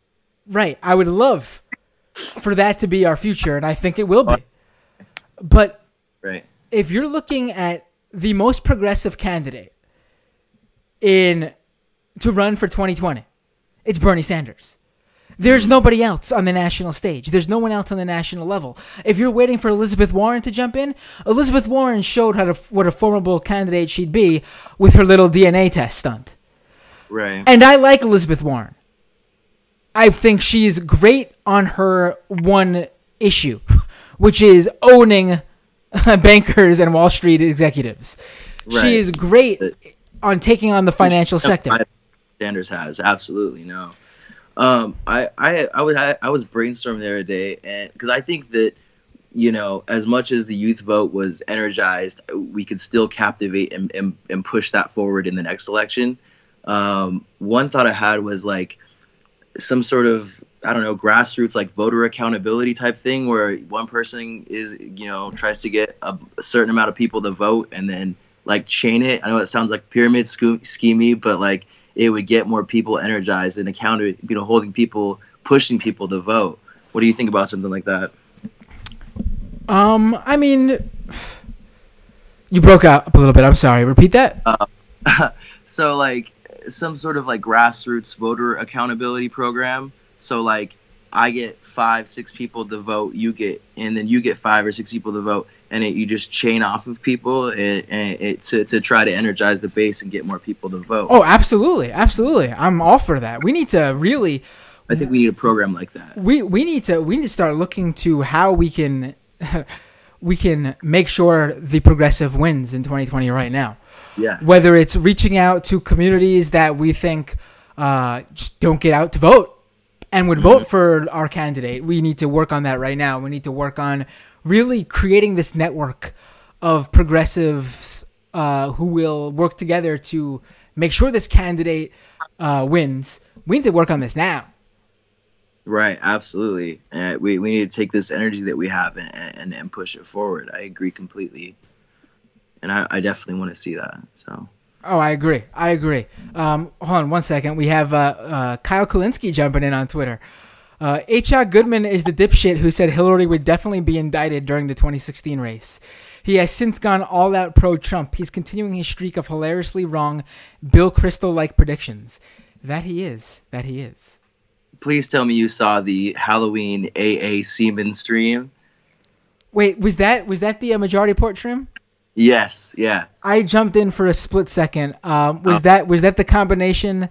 Right. I would love for that to be our future, and I think it will be. But if you're looking at the most progressive candidate to run for 2020, it's Bernie Sanders. There's nobody else on the national stage. There's no one else on the national level. If you're waiting for Elizabeth Warren to jump in, Elizabeth Warren showed what a formidable candidate she'd be with her little DNA test stunt. Right. And I like Elizabeth Warren. I think she's great on her one issue, which is owning bankers and Wall Street executives. Right. She is great on taking on the financial sector. Sanders has absolutely no. I was brainstorming the other day, and because I think that as much as the youth vote was energized, we could still captivate and push that forward in the next election. One thought I had was like some sort of, I don't know, grassroots like voter accountability type thing where one person is, tries to get a certain amount of people to vote and then like chain it. I know that sounds like pyramid schemey, but like it would get more people energized and accounted, holding people, pushing people to vote. What do you think about something like that? I mean, you broke up a little bit. I'm sorry. Repeat that. So like some sort of like grassroots voter accountability program. So like I get 5-6 people to vote, and then you get 5 or 6 people to vote, and you just chain off of people to try to energize the base and get more people to vote. Oh, absolutely, absolutely. I'm all for that. We need to really. I think we need a program like that. We need to start looking to how we can make sure the progressive wins in 2020 right now. Yeah. Whether it's reaching out to communities that we think just don't get out to vote and would vote for our candidate. We need to work on that right now. We need to work on really creating this network of progressives who will work together to make sure this candidate wins. We need to work on this now. Right, absolutely. We need to take this energy that we have and push it forward. I agree completely. And I definitely want to see that. So. Oh, I agree. Hold on 1 second. We have Kyle Kulinski jumping in on Twitter. H.R. Goodman is the dipshit who said Hillary would definitely be indicted during the 2016 race. He has since gone all out pro-Trump. He's continuing his streak of hilariously wrong Bill Kristol-like predictions. That he is. Please tell me you saw the Halloween AA Seaman stream. Wait, was that the Majority Report stream? Yes, yeah. I jumped in for a split second. Was that the combination?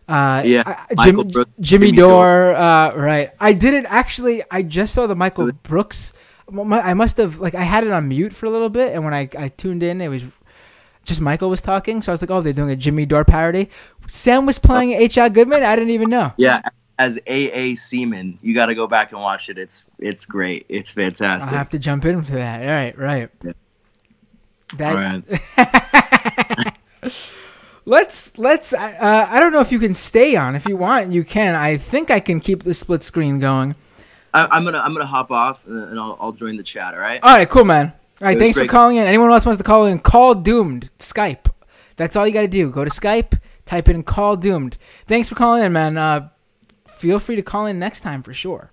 Michael Brooks, Jimmy Dore. Right. I didn't actually. I just saw the Michael Brooks. I must have I had it on mute for a little bit, and when I tuned in, it was just Michael was talking. So I was like, oh, they're doing a Jimmy Dore parody. Sam was playing H.R. Goodman. I didn't even know. Yeah, as AA Seaman, you got to go back and watch it. It's great. It's fantastic. I'll have to jump in for that. Right. Yeah. That. All right. Let's. I don't know if you can stay on. If you want, you can. I think I can keep the split screen going. I'm gonna hop off and I'll join the chat. All right. All right. Cool, man. All right. Thanks for calling in. Anyone else wants to call in? Call Doomed Skype. That's all you got to do. Go to Skype. Type in Call Doomed. Thanks for calling in, man. Feel free to call in next time for sure.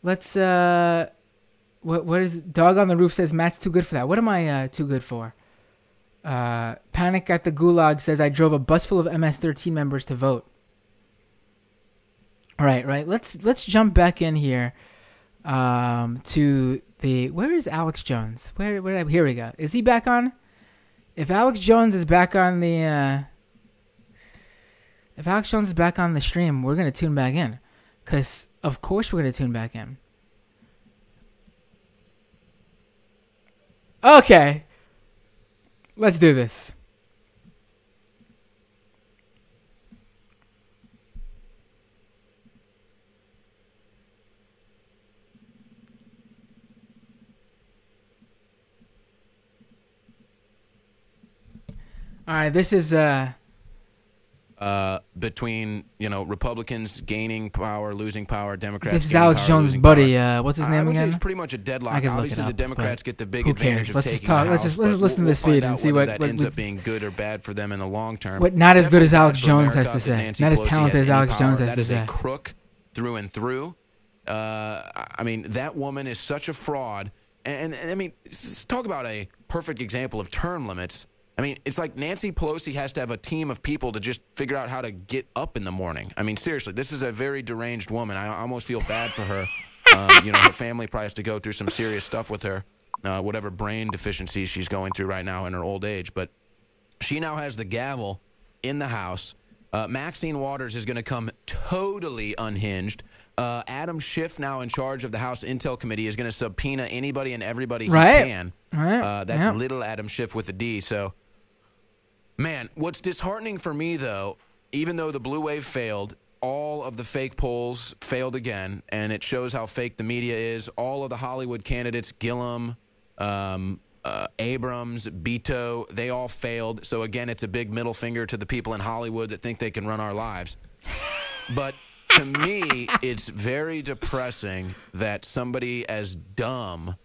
Let's. What is Dog on the Roof says Matt's too good for that. What am I too good for? Panic at the Gulag says I drove a bus full of MS-13 members to vote. Right. Let's jump back in here to the where is Alex Jones? Where here we go. Is he back on? If Alex Jones is back on the stream, we're gonna tune back in, cause of course we're gonna tune back in. Okay. Let's do this. All right, this is between Republicans gaining power, losing power, Democrats. This is Alex Jones' buddy. What's his name I would again? say it's pretty much a deadlock. I can look Obviously, it up, the Democrats get the big who advantage cares? of Let's taking just talk. the Let's House, just listen to this feed and see what that ends up what's being good or bad for them in the long term. what not It's as good as definitely Alex bad for Jones has America to that say. Nancy Not as Pelosi talented has as any Alex power. Jones has That to is say. a crook through and through. I mean, that woman is such a fraud. And I mean, talk about a perfect example of term limits. I mean, it's like Nancy Pelosi has to have a team of people to just figure out how to get up in the morning. I mean, seriously, this is a very deranged woman. I almost feel bad for her. Her family probably has to go through some serious stuff with her, whatever brain deficiencies she's going through right now in her old age. But she now has the gavel in the House. Maxine Waters is going to come totally unhinged. Adam Schiff, now in charge of the House Intel Committee, is going to subpoena anybody and everybody he can. Right. That's little Adam Schiff with a D. So, man, what's disheartening for me, though, even though the blue wave failed, all of the fake polls failed again, and it shows how fake the media is. All of the Hollywood candidates, Gillum, Abrams, Beto, they all failed. So, again, it's a big middle finger to the people in Hollywood that think they can run our lives. But to me, it's very depressing that somebody as dumb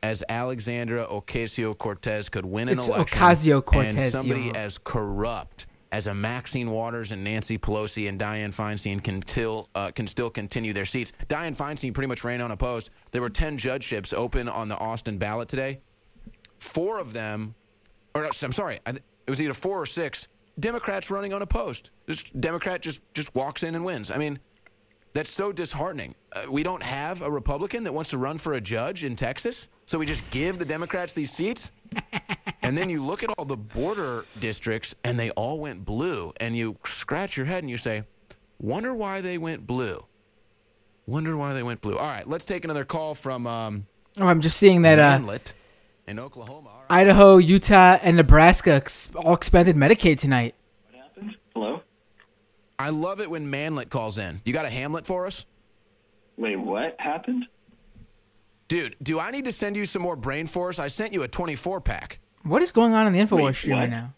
as Alexandra Ocasio-Cortez could win an election, Ocasio-Cortez, and somebody as corrupt as a Maxine Waters and Nancy Pelosi and Dianne Feinstein can still continue their seats. Dianne Feinstein pretty much ran unopposed. There were 10 judgeships open on the Austin ballot today. 4 of them, it was either 4 or 6 Democrats running unopposed. This Democrat just walks in and wins. I mean, that's so disheartening. We don't have a Republican that wants to run for a judge in Texas, so we just give the Democrats these seats. And then you look at all the border districts, and they all went blue. And you scratch your head and you say, wonder why they went blue. Wonder why they went blue. All right, let's take another call from I'm just seeing that Manlet in Oklahoma. All right. Idaho, Utah, and Nebraska all expanded Medicaid tonight. Hello? I love it when Manlet calls in. You got a Hamlet for us? Wait, what happened? Dude, do I need to send you some more Brain Force? I sent you a 24-pack. What is going on in the InfoWars stream right now?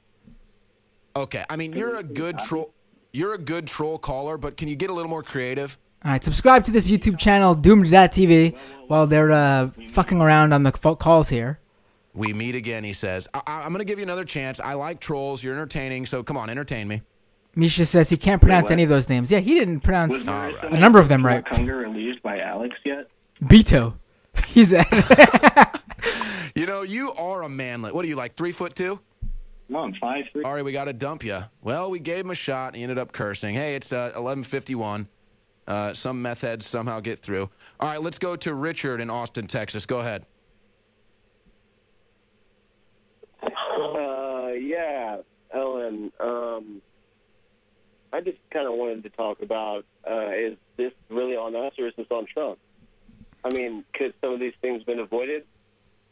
Okay, I mean, you're a good troll. You're a good troll caller, but can you get a little more creative? All right, subscribe to this YouTube channel, Doomed.tv, while they're fucking around on the calls here. We meet again, he says. I'm going to give you another chance. I like trolls. You're entertaining, so come on, entertain me. Misha says he can't pronounce any of those names. Yeah, he didn't pronounce a number of them right. Hunger released by Alex yet? Beto. He's at. You know, you are a manlet. What are you, like 3'2"? No, I'm 5'3". All right, we got to dump you. Well, we gave him a shot. He ended up cursing. Hey, it's 11:51. Some meth heads somehow get through. All right, let's go to Richard in Austin, Texas. Go ahead. Yeah, Ellen. I just kind of wanted to talk about, is this really on us or is this on Trump? I mean, could some of these things been avoided?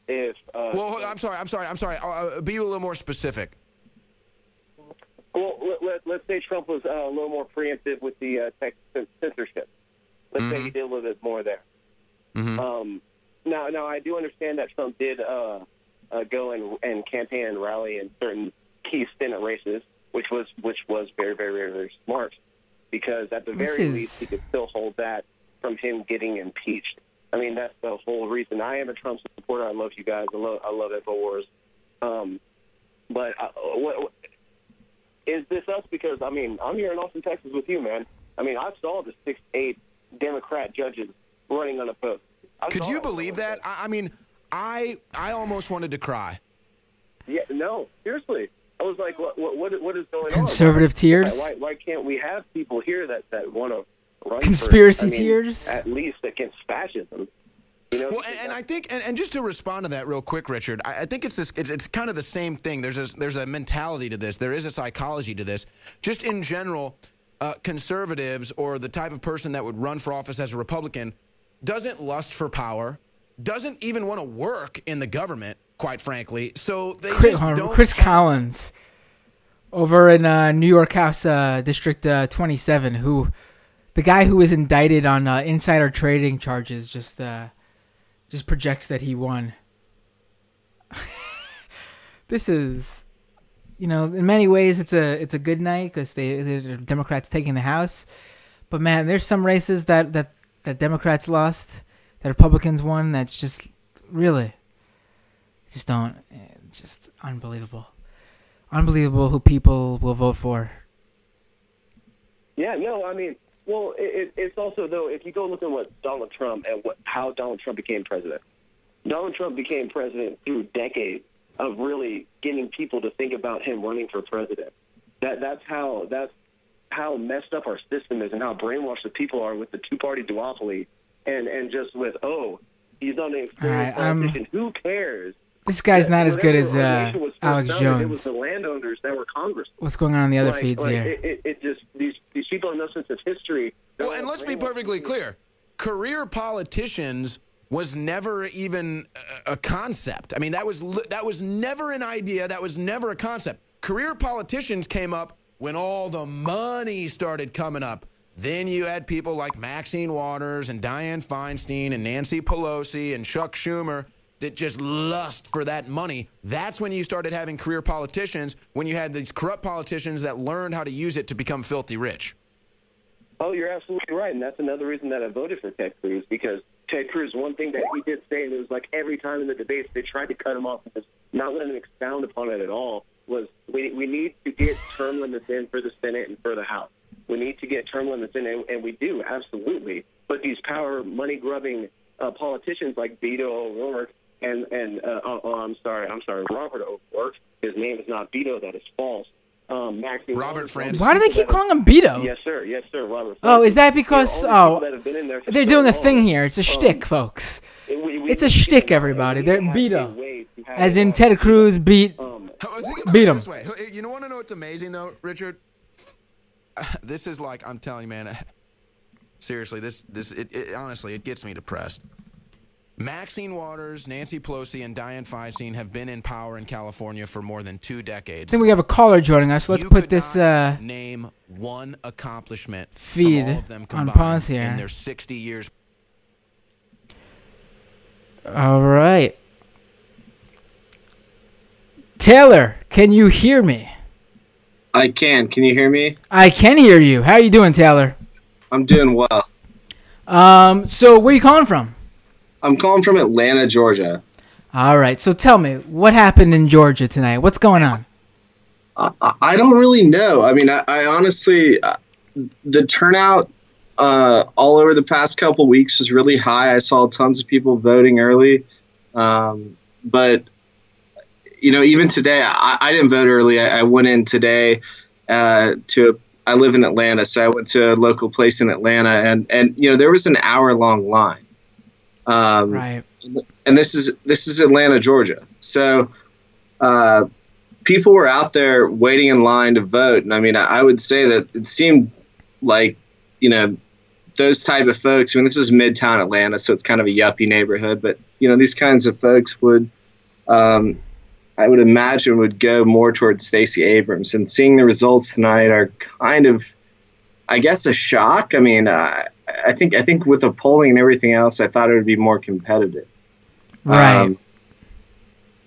If well, I'm sorry. Be a little more specific. Well, let's say Trump was a little more preemptive with the tech censorship. Let's say he did a little bit more there. Now, I do understand that Trump did go and campaign and rally in certain key Senate races, which was very, very, very, very smart, because at the very least he could still hold that from him getting impeached. I mean, that's the whole reason. I am a Trump supporter. I love you guys. I love InfoWars. But what is this us? Because, I mean, I'm here in Austin, Texas with you, man. I mean, I saw the 6-8 Democrat judges running unopposed. Could you believe that? I mean, I almost wanted to cry. Yeah, no, seriously. I was like, what is going on? Conservative tears? Why can't we have people here that want to run conspiracy tears? At least against fascism. You know, well, and I think, and just to respond to that real quick, Richard, I think it's kind of the same thing. There's a mentality to this. There is a psychology to this. Just in general, conservatives or the type of person that would run for office as a Republican doesn't lust for power, doesn't even want to work in the government, quite frankly. So they just don't. Chris Collins over in New York House District 27, the guy who was indicted on insider trading charges just projects that he won. This is, in many ways it's a good night because the Democrats taking the House, but man, there's some races that Democrats lost, that Republicans won. That's just really, just unbelievable who people will vote for. Yeah, no, I mean, well, it's also, though, if you go look at what Donald Trump and how Donald Trump became president. Donald Trump became president through decades of really getting people to think about him running for president. That's how messed up our system is and how brainwashed the people are with the two-party duopoly and just with, he's not an experienced politician. Who cares? This guy's not as good as Alex Jones. It was the landowners that were Congress. What's going on the other feeds here? It just these people have no sense of history. Well, and let's be perfectly clear: career politicians was never even a concept. I mean, that was never an idea. That was never a concept. Career politicians came up when all the money started coming up. Then you had people like Maxine Waters and Dianne Feinstein and Nancy Pelosi and Chuck Schumer that just lust for that money. That's when you started having career politicians, when you had these corrupt politicians that learned how to use it to become filthy rich. Oh, you're absolutely right, and that's another reason that I voted for Ted Cruz, because Ted Cruz, one thing that he did say, and it was like every time in the debates they tried to cut him off and just not let him expound upon it at all, was we need to get term limits in for the Senate and for the House. We need to get term limits in, and we do, absolutely. But these power, money-grubbing politicians like Beto O'Rourke I'm sorry, Robert O'Rourke. His name is not Beto. That is false. Robert Francis. Why do they keep calling him Beto? Yes, sir, Robert Francis. Oh, is that because they're doing the thing here? It's a shtick, folks. It's a shtick, everybody. They're Beto, as in Ted Cruz beat him. This way. You want to know what's amazing though, Richard? This is like, I'm telling you, man. Seriously, honestly, it gets me depressed. Maxine Waters, Nancy Pelosi, and Dianne Feinstein have been in power in California for more than 2 decades. I think we have a caller joining us. Let's put this name one accomplishment feed from all of them on pause here in their 60 years. All right. Taylor, can you hear me? I can. Can you hear me? I can hear you. How are you doing, Taylor? I'm doing well. So where are you calling from? I'm calling from Atlanta, Georgia. All right. So tell me, what happened in Georgia tonight? What's going on? I don't really know. I mean, I honestly, the turnout all over the past couple weeks was really high. I saw tons of people voting early. But, even today, I didn't vote early. I went in today I live in Atlanta, so I went to a local place in Atlanta, and there was an hour-long line. Right. And this is Atlanta, Georgia. So people were out there waiting in line to vote. And I mean, I would say that it seemed like, those type of folks, this is Midtown Atlanta, so it's kind of a yuppie neighborhood, but these kinds of folks would, I would imagine, would go more towards Stacey Abrams. And seeing the results tonight are kind of, I guess, a shock. I mean, I think with the polling and everything else, I thought it would be more competitive. Right.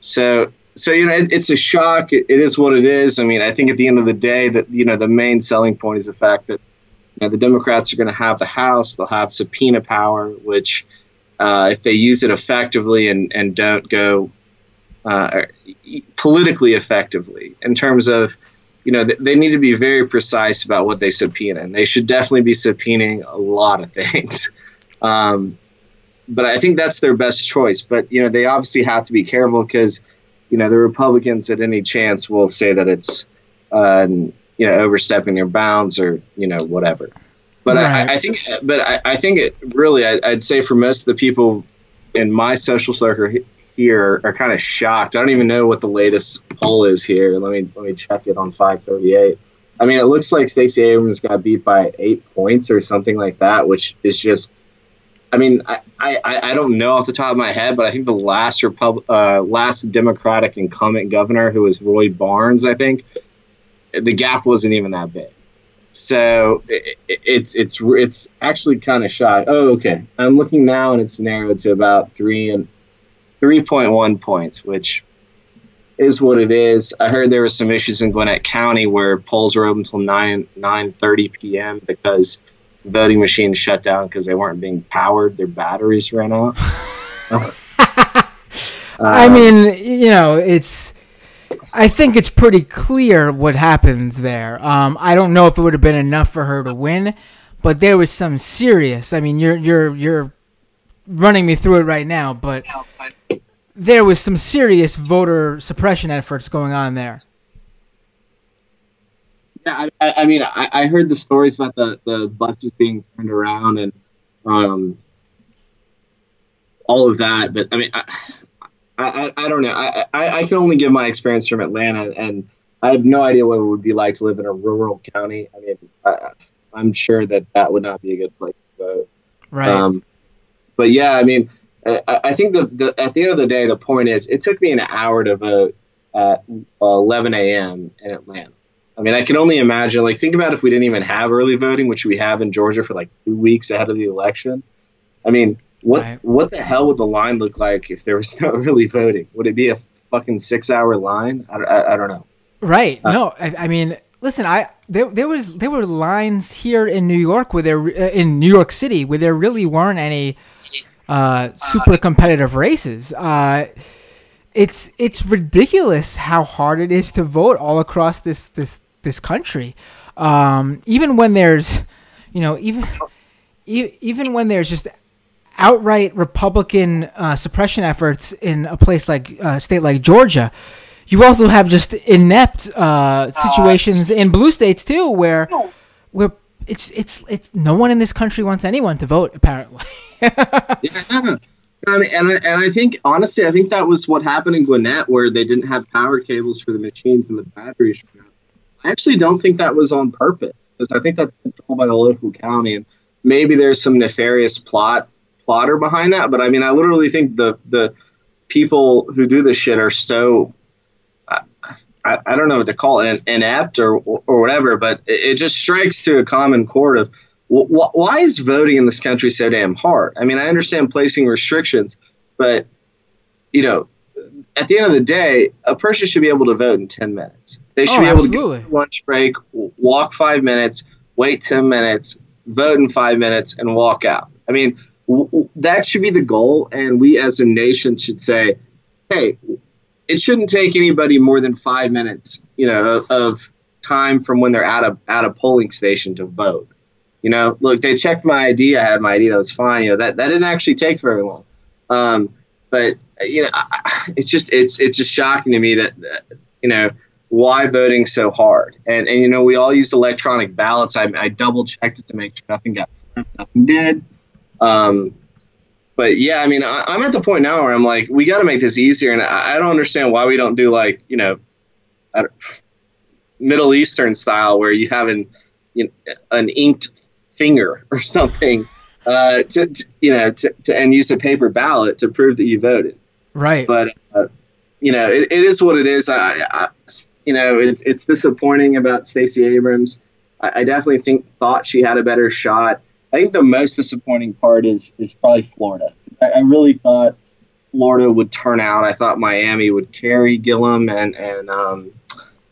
So it's a shock. It is what it is. I mean, I think at the end of the day that, the main selling point is the fact that, the Democrats are going to have the House. They'll have subpoena power, which if they use it effectively and don't go politically effectively in terms of, they need to be very precise about what they subpoena. And they should definitely be subpoenaing a lot of things. But I think that's their best choice. But, they obviously have to be careful because, the Republicans at any chance will say that it's, overstepping their bounds or, whatever. But right. I think it really, I'd say for most of the people in my social circle here are kind of shocked. I don't even know what the latest poll is here. Let me check it on 538. I mean, it looks like Stacey Abrams got beat by 8 points or something like that, which is just, I mean, I don't know off the top of my head, but I think the last Democratic incumbent governor, who was Roy Barnes, I think, the gap wasn't even that big. So it's actually kind of shot. Oh, okay. I'm looking now, and it's narrowed to about 3.1 points, which is what it is. I heard there were some issues in Gwinnett County where polls were open until 9:30 p.m. because voting machines shut down because they weren't being powered. Their batteries ran out. I mean, I think it's pretty clear what happened there. I don't know if it would have been enough for her to win, but there was some serious. I mean, you're running me through it right now, but there was some serious voter suppression efforts going on there. Yeah, I mean, I heard the stories about the buses being turned around and all of that, but I mean, I don't know. I can only give my experience from Atlanta, and I have no idea what it would be like to live in a rural county. I mean, I'm sure that would not be a good place to vote. Right. But yeah, I mean, I think at the end of the day, the point is, it took me an hour to vote at 11 a.m. in Atlanta. I mean, I can only imagine, like, think about if we didn't even have early voting, which we have in Georgia for like 2 weeks ahead of the election. I mean, what the hell would the line look like if there was no early voting? Would it be a fucking 6-hour line? I don't know. Right. No, I mean, listen, there were lines here in New York in New York City where there really weren't any super competitive races. It's ridiculous how hard it is to vote all across this country. Even when there's, even when there's just outright Republican suppression efforts in a place like state like Georgia, you also have just inept situations in blue states too, where it's no one in this country wants anyone to vote, apparently. Yeah. I mean, and I think, honestly, that was what happened in Gwinnett, where they didn't have power cables for the machines and the batteries. I actually don't think that was on purpose, because I think that's controlled by the local county, and maybe there's some nefarious plotter behind that. But I mean, I literally think the people who do this shit are so, I don't know what to call it, inept or whatever, but it just strikes to a common chord of, why is voting in this country so damn hard? I mean, I understand placing restrictions, but, at the end of the day, a person should be able to vote in 10 minutes. They should be able to go to lunch break, walk 5 minutes, wait 10 minutes, vote in 5 minutes, and walk out. I mean, that should be the goal, and we as a nation should say, hey, it shouldn't take anybody more than 5 minutes, of time from when they're at a polling station to vote. Look, they checked my ID. I had my ID. That was fine. That didn't actually take very long. But it's just shocking to me that why voting so hard? And we all used electronic ballots. I double checked it to make sure nothing got flipped, nothing did. But yeah, I'm at the point now where I'm like, we got to make this easier, and I don't understand why we don't do Middle Eastern style where you have an inked finger or something and use a paper ballot to prove that you voted. Right. But it is what it is. It's disappointing about Stacey Abrams. I definitely thought she had a better shot. I think the most disappointing part is probably Florida. I really thought Florida would turn out. I thought Miami would carry Gillum and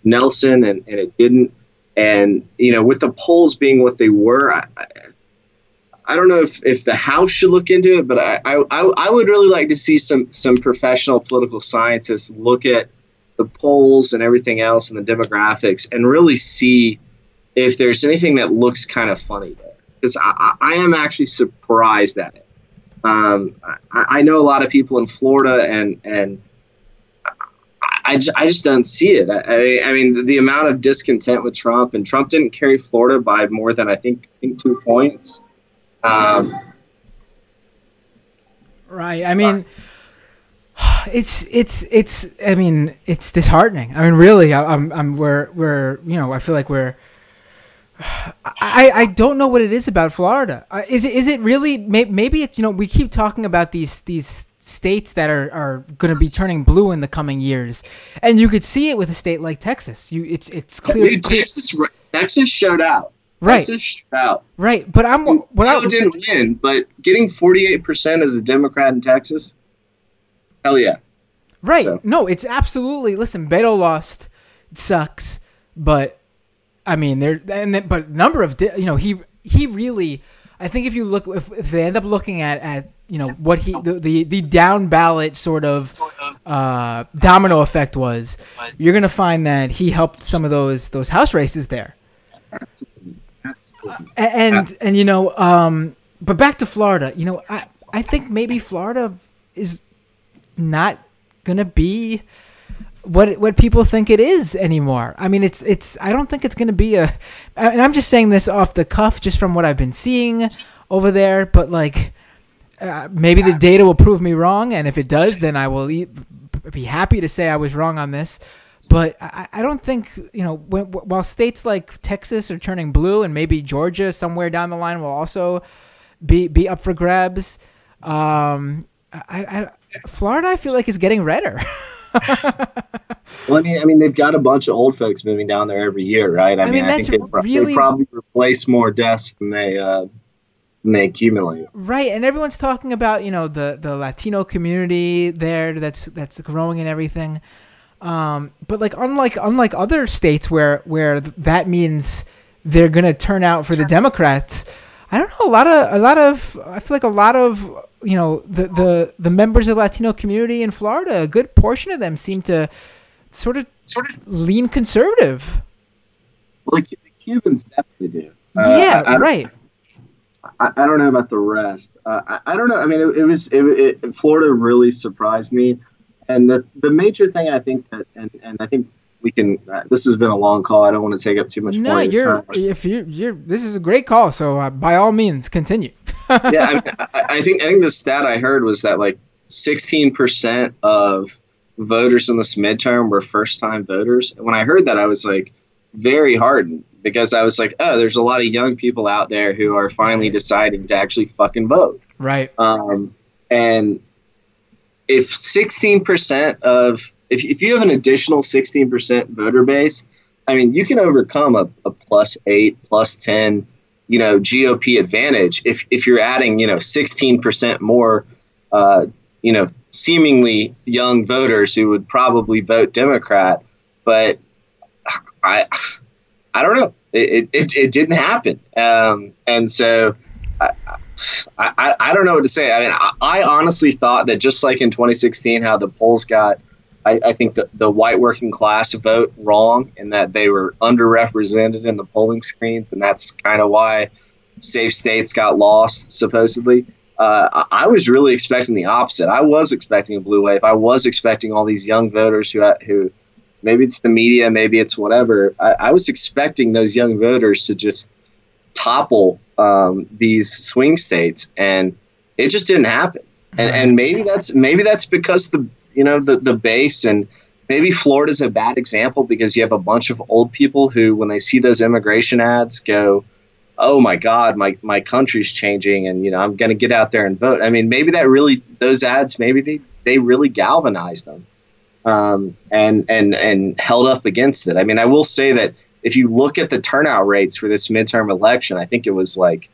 Nelson, and it didn't. And with the polls being what they were, I don't know if the House should look into it, but I would really like to see some professional political scientists look at the polls and everything else and the demographics and really see if there's anything that looks kind of funny there. Because I am actually surprised at it. I know a lot of people in Florida, and I just don't see it. I mean, the amount of discontent with Trump, and Trump didn't carry Florida by more than I think 2 points. Right. I mean, it's disheartening. I mean, really, I feel like I don't know what it is about Florida. Is it really? Maybe it's we keep talking about these states that are going to be turning blue in the coming years, and you could see it with a state like Texas. It's clear. Texas showed out. Right. Texas showed out. Right. But Ohio didn't win, but getting 48% as a Democrat in Texas, hell yeah. Right. So. No, it's absolutely. Listen, Beto lost. It sucks, but. I mean, but number of he really. I think if they end up looking at what the down ballot sort of domino effect was, you're gonna find that he helped some of those House races there. But back to Florida. I think maybe Florida is not gonna be what people think it is anymore. I mean, it's. I don't think it's going to be and I'm just saying this off the cuff, just from what I've been seeing over there. But maybe the data will prove me wrong, and if it does, then I will be happy to say I was wrong on this. But I don't think while states like Texas are turning blue, and maybe Georgia somewhere down the line will also be up for grabs. Florida, I feel like is getting redder. Well, I mean, they've got a bunch of old folks moving down there every year, right? I mean, I think they probably replace more deaths than they accumulate. Right, and everyone's talking about the Latino community there that's growing and everything. But unlike other states where that means they're gonna turn out for the Democrats, I don't know. I feel like a lot of the members of the Latino community in Florida, a good portion of them seem to sort of lean conservative. Well, the Cubans definitely do. Right. I don't know about the rest. I don't know. I mean, Florida really surprised me, and the major thing I think that, and I think we can. This has been a long call. I don't want to take up too much more. No, this is a great call. So by all means, continue. Yeah, I think the stat I heard was that 16% of voters in this midterm were first-time voters. And when I heard that, I was very heartened, because I was oh, there's a lot of young people out there who are finally deciding to actually fucking vote. Right. And if 16% if you have an additional 16% voter base, I mean, you can overcome a +8, +10. GOP advantage if you're adding 16% more seemingly young voters who would probably vote Democrat. But I don't know, it didn't happen, and so I don't know what to say. I mean, I honestly thought that, just like in 2016, how the polls got, I think the white working class vote wrong, and that they were underrepresented in the polling screens, and that's kind of why safe states got lost, supposedly. I was really expecting the opposite. I was expecting a blue wave. I was expecting all these young voters who maybe it's the media, maybe it's whatever. I was expecting those young voters to just topple these swing states, and it just didn't happen. And maybe that's because the base, and maybe Florida's a bad example because you have a bunch of old people who, when they see those immigration ads, go, "Oh my God, my country's changing, and I'm going to get out there and vote." I mean, maybe those ads, maybe they really galvanized them, and held up against it. I mean, I will say that if you look at the turnout rates for this midterm election, I think it was like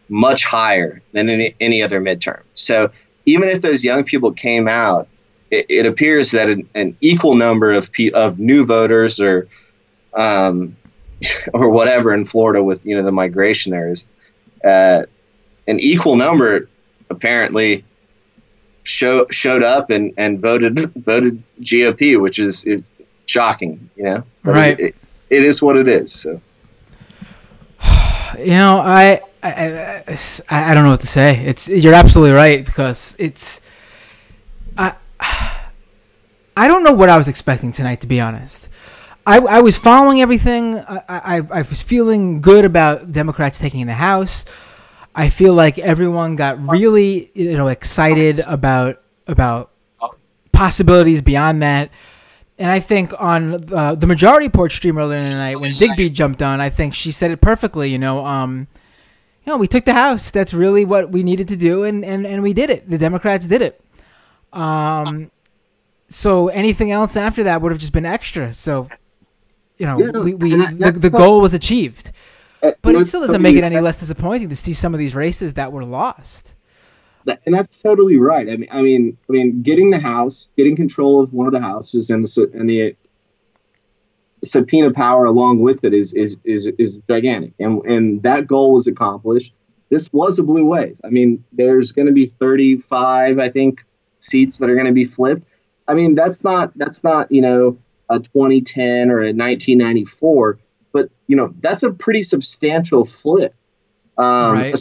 much higher than any other midterm. So even if those young people came out, it appears that an equal number of new voters or whatever in Florida with the migration there is an equal number apparently showed up and voted GOP, which is shocking, But right. It is what it is. So I don't know what to say. You're absolutely right, because I don't know what I was expecting tonight, to be honest. I was following everything. I was feeling good about Democrats taking the House. I feel like everyone got really excited about possibilities beyond that. And I think on the Majority Report stream earlier in the night, when Digby jumped on, I think she said it perfectly. We took the House. That's really what we needed to do, and we did it. The Democrats did it. So anything else after that would have just been extra. So, the goal was achieved. But it still doesn't make it any less disappointing to see some of these races that were lost. And that's totally right. I mean, getting the House, getting control of one of the houses, and the subpoena power along with it is gigantic. And that goal was accomplished. This was a blue wave. I mean, there's going to be 35, I think, seats that are going to be flipped. I mean, that's not a 2010 or a 1994, but that's a pretty substantial flip. Right.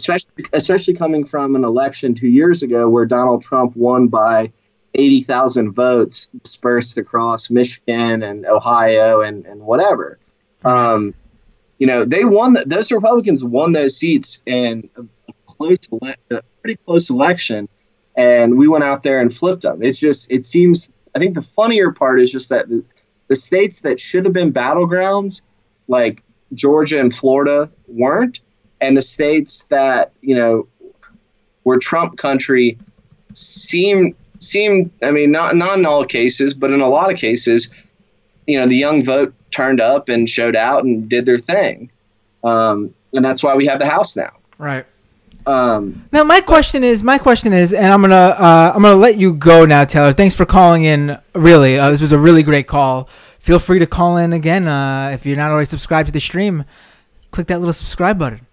Especially coming from an election 2 years ago where Donald Trump won by 80,000 votes dispersed across Michigan and Ohio and whatever. Right. They won. Those Republicans won those seats in a pretty close election, and we went out there and flipped them. It seems. I think the funnier part is just that the states that should have been battlegrounds, like Georgia and Florida, weren't. And the states that, were Trump country seemed, I mean, not in all cases, but in a lot of cases, the young vote turned up and showed out and did their thing. And that's why we have the House now. Right. Now my question is, and I'm gonna let you go now, Taylor. Thanks for calling in. Really, this was a really great call. Feel free to call in again if you're not already subscribed to the stream. Click that little subscribe button.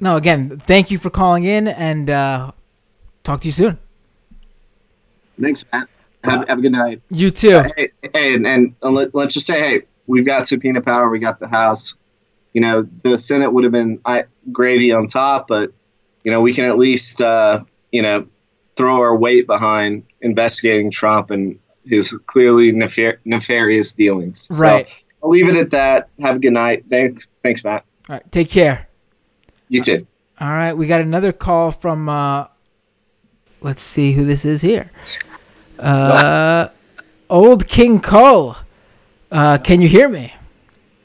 Again, thank you for calling in, and talk to you soon. Thanks, Matt. Have a good night. You too. And let's just say, hey, we've got subpoena power. We got the House. The Senate would have been gravy on top, but we can at least throw our weight behind investigating Trump and his clearly nefarious dealings. Right. So I'll leave it at that. Have a good night. Thanks, Matt. All right. Take care. You too. All right. We got another call from, let's see who this is here. Old King Cole. Can you hear me?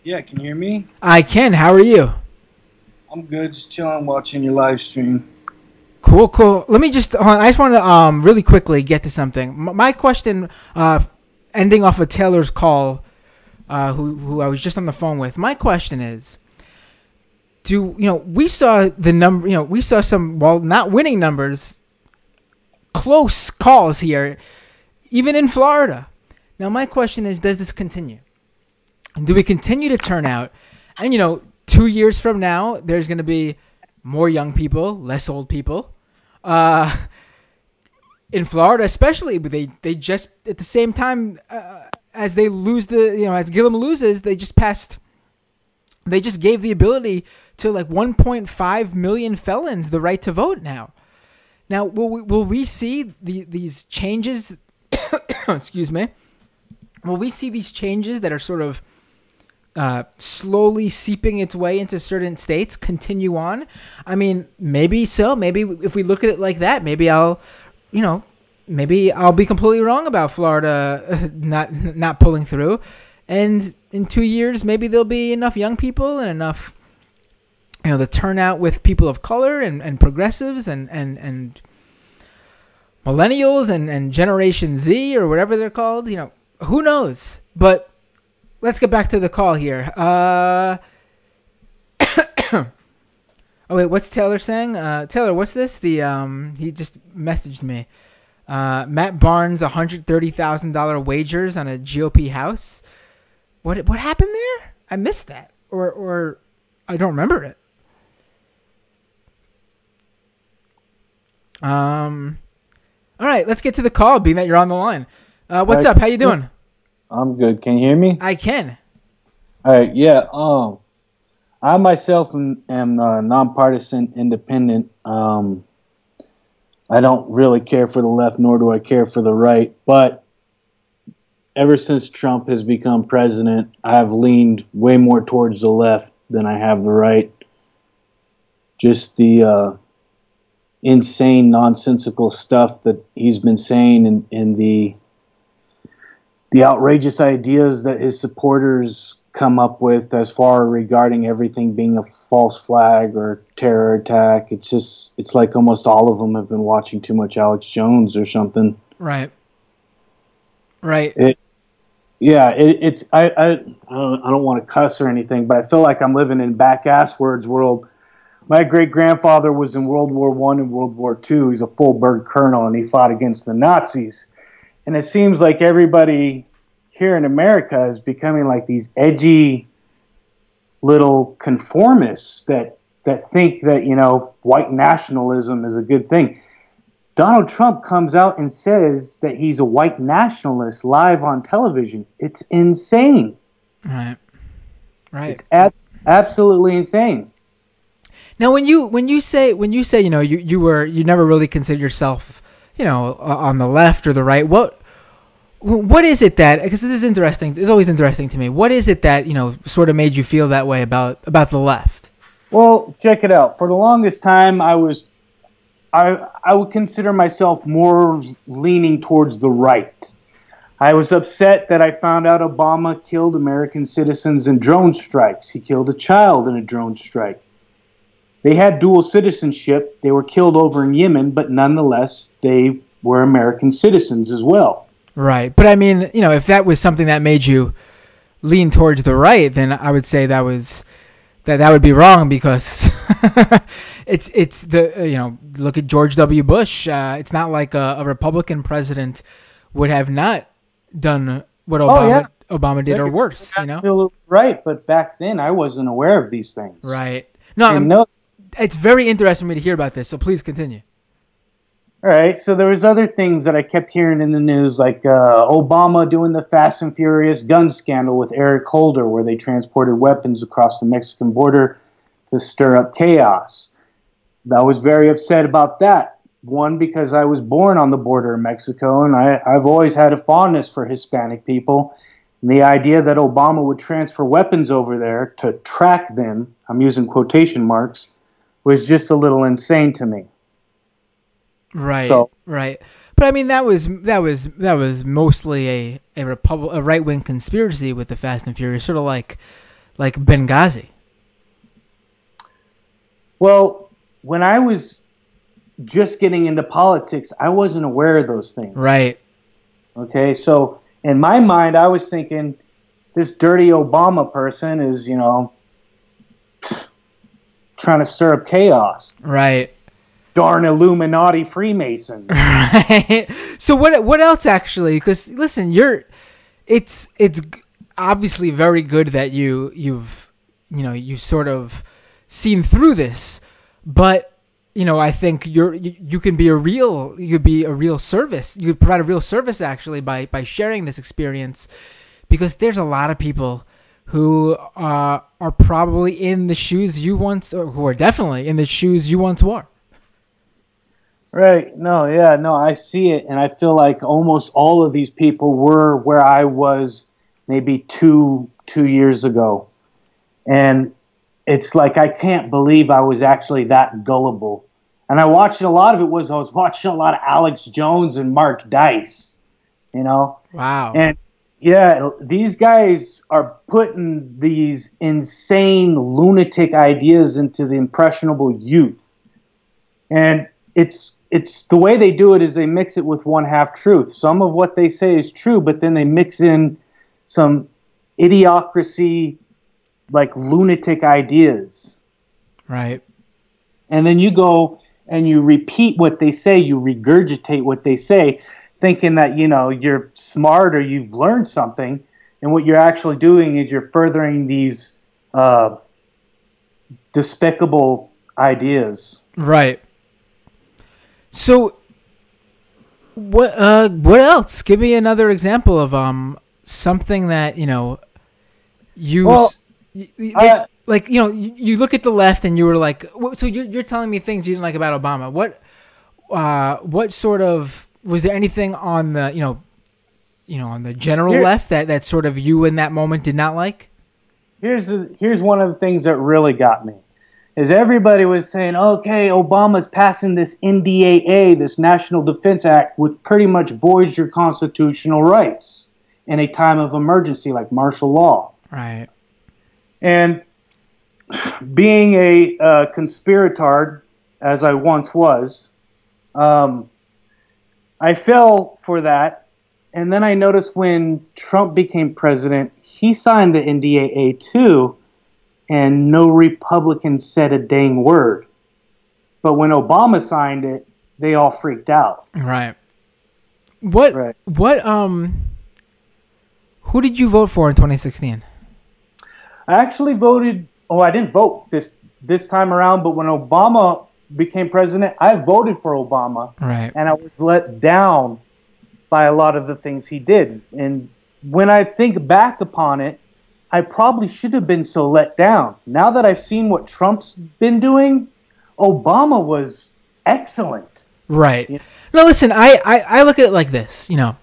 Yeah, can you hear me? I can. How are you? I'm good. Just chilling, watching your live stream. Cool. Let me just, I just want to really quickly get to something. My question, ending off of Taylor's call, who I was just on the phone with. My question is, we saw the number, we saw some, while not winning numbers, close calls here, even in Florida. Now, my question is, does this continue? And do we continue to turn out? And, 2 years from now, there's going to be more young people, less old people. In Florida, especially, they just, at the same time, as they lose as Gillum loses, they just passed They just gave the ability to like 1.5 million felons the right to vote now. Now, will we see these changes? Excuse me. Will we see these changes that are sort of slowly seeping its way into certain states continue on? I mean, maybe so. Maybe if we look at it like that, maybe I'll be completely wrong about Florida not pulling through. And in 2 years, maybe there'll be enough young people and enough, the turnout with people of color and progressives and millennials and Generation Z or whatever they're called. Who knows? But let's get back to the call here. Oh, wait, what's Taylor saying? Taylor, what's this? He just messaged me. Matt Barnes, $130,000 wagers on a GOP house. What happened there? I missed that, or I don't remember it. All right, let's get to the call, being that you're on the line. What's up? How you doing? I'm good. Can you hear me? I can. All right. Yeah. I myself am nonpartisan, independent. I don't really care for the left, nor do I care for the right. But ever since Trump has become president, I have leaned way more towards the left than I have the right. Just the insane, nonsensical stuff that he's been saying and the outrageous ideas that his supporters come up with as far regarding everything being a false flag or terror attack. It's like almost all of them have been watching too much Alex Jones or something. Right. I don't want to cuss or anything, but I feel like I'm living in back-ass words world. My great-grandfather was in World War I and World War II. He's a full-bird colonel, and he fought against the Nazis. And it seems like everybody here in America is becoming like these edgy little conformists that think that, white nationalism is a good thing. Donald Trump comes out and says that he's a white nationalist live on television. It's insane. Right. It's absolutely insane. Now, when you say you never really considered yourself, on the left or the right, what is it that, because this is interesting, it's always interesting to me, what is it that, sort of made you feel that way about the left? Well, check it out. For the longest time, I would consider myself more leaning towards the right. I was upset that I found out Obama killed American citizens in drone strikes. He killed a child in a drone strike. They had dual citizenship. They were killed over in Yemen, but nonetheless, they were American citizens as well. Right. But I mean, if that was something that made you lean towards the right, then I would say that would be wrong, because it's the, look at George W. Bush. It's not like a Republican president would have not done what Obama did or worse, Absolutely right. But back then I wasn't aware of these things. Right. It's very interesting for me to hear about this, so please continue. All right, so there was other things that I kept hearing in the news, like Obama doing the Fast and Furious gun scandal with Eric Holder, where they transported weapons across the Mexican border to stir up chaos. I was very upset about that. One, because I was born on the border of Mexico, and I've always had a fondness for Hispanic people. And the idea that Obama would transfer weapons over there to track them, I'm using quotation marks, was just a little insane to me. Right. Right. But I mean, that was mostly a right wing conspiracy with the Fast and Furious, sort of like Benghazi. Well, when I was just getting into politics, I wasn't aware of those things. Right. Okay, so in my mind, I was thinking this dirty Obama person is, trying to stir up chaos. Right. Darn Illuminati Freemason. Right. So what else actually? Because listen, it's obviously very good that you've sort of seen through this, but I think you could be a real service. You could provide a real service actually by sharing this experience, because there's a lot of people who are probably in the shoes you once, or who are definitely in the shoes you once wore. Right. No, yeah, no, I see it. And I feel like almost all of these people were where I was maybe two years ago. And it's like, I can't believe I was actually that gullible. And I was watching a lot of Alex Jones and Mark Dice, you know? Wow. And yeah, these guys are putting these insane lunatic ideas into the impressionable youth. And it's the way they do it is they mix it with one half truth. Some of what they say is true, but then they mix in some idiocracy, like lunatic ideas. Right. And then you go and you repeat what they say, you regurgitate what they say, thinking that, you know, you're smart or you've learned something. And what you're actually doing is you're furthering these despicable ideas. Right. So, what else? Give me another example of something that, you know, you like you know, you look at the left and you were like, so you're telling me things you didn't like about Obama. What sort of, was there anything on the on the general left that sort of you in that moment did not like? Here's one of the things that really got me. Is everybody was saying, okay, Obama's passing this NDAA, this National Defense Act, which pretty much voids your constitutional rights in a time of emergency like martial law. Right. And being a conspiratard, as I once was, I fell for that. And then I noticed when Trump became president, he signed the NDAA too, and no Republican said a dang word. But when Obama signed it, they all freaked out. Right. Who did you vote for in 2016? I actually voted, I didn't vote this time around, but when Obama became president, I voted for Obama. Right. And I was let down by a lot of the things he did. And when I think back upon it, I probably should have been so let down. Now that I've seen what Trump's been doing, Obama was excellent. Right. Yeah. No, listen, I look at it like this. You know,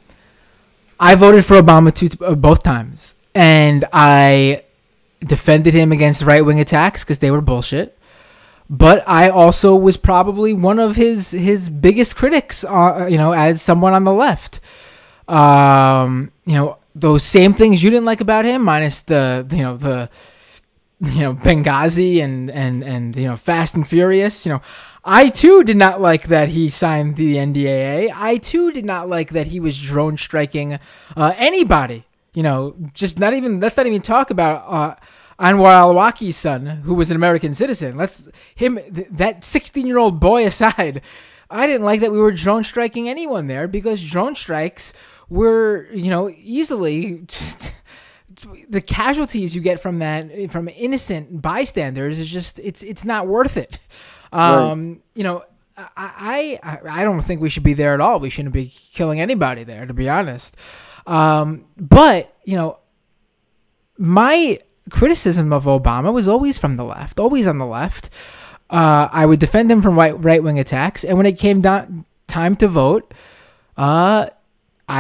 I voted for Obama both times, and I defended him against right-wing attacks because they were bullshit. But I also was probably one of his biggest critics, as someone on the left. Those same things you didn't like about him, minus the Benghazi and Fast and Furious. I too did not like that he signed the NDAA. I too did not like that he was drone striking anybody. Let's not even talk about Anwar al-Awlaki's son, who was an American citizen. That 16-year-old boy aside, I didn't like that we were drone striking anyone there, because drone strikes were, easily just, the casualties you get from that, from innocent bystanders, is just, it's not worth it. Right. I don't think we should be there at all. We shouldn't be killing anybody there, to be honest. But my criticism of Obama was always from the left, always on the left. I would defend him from right-wing attacks, and when it came time to vote, I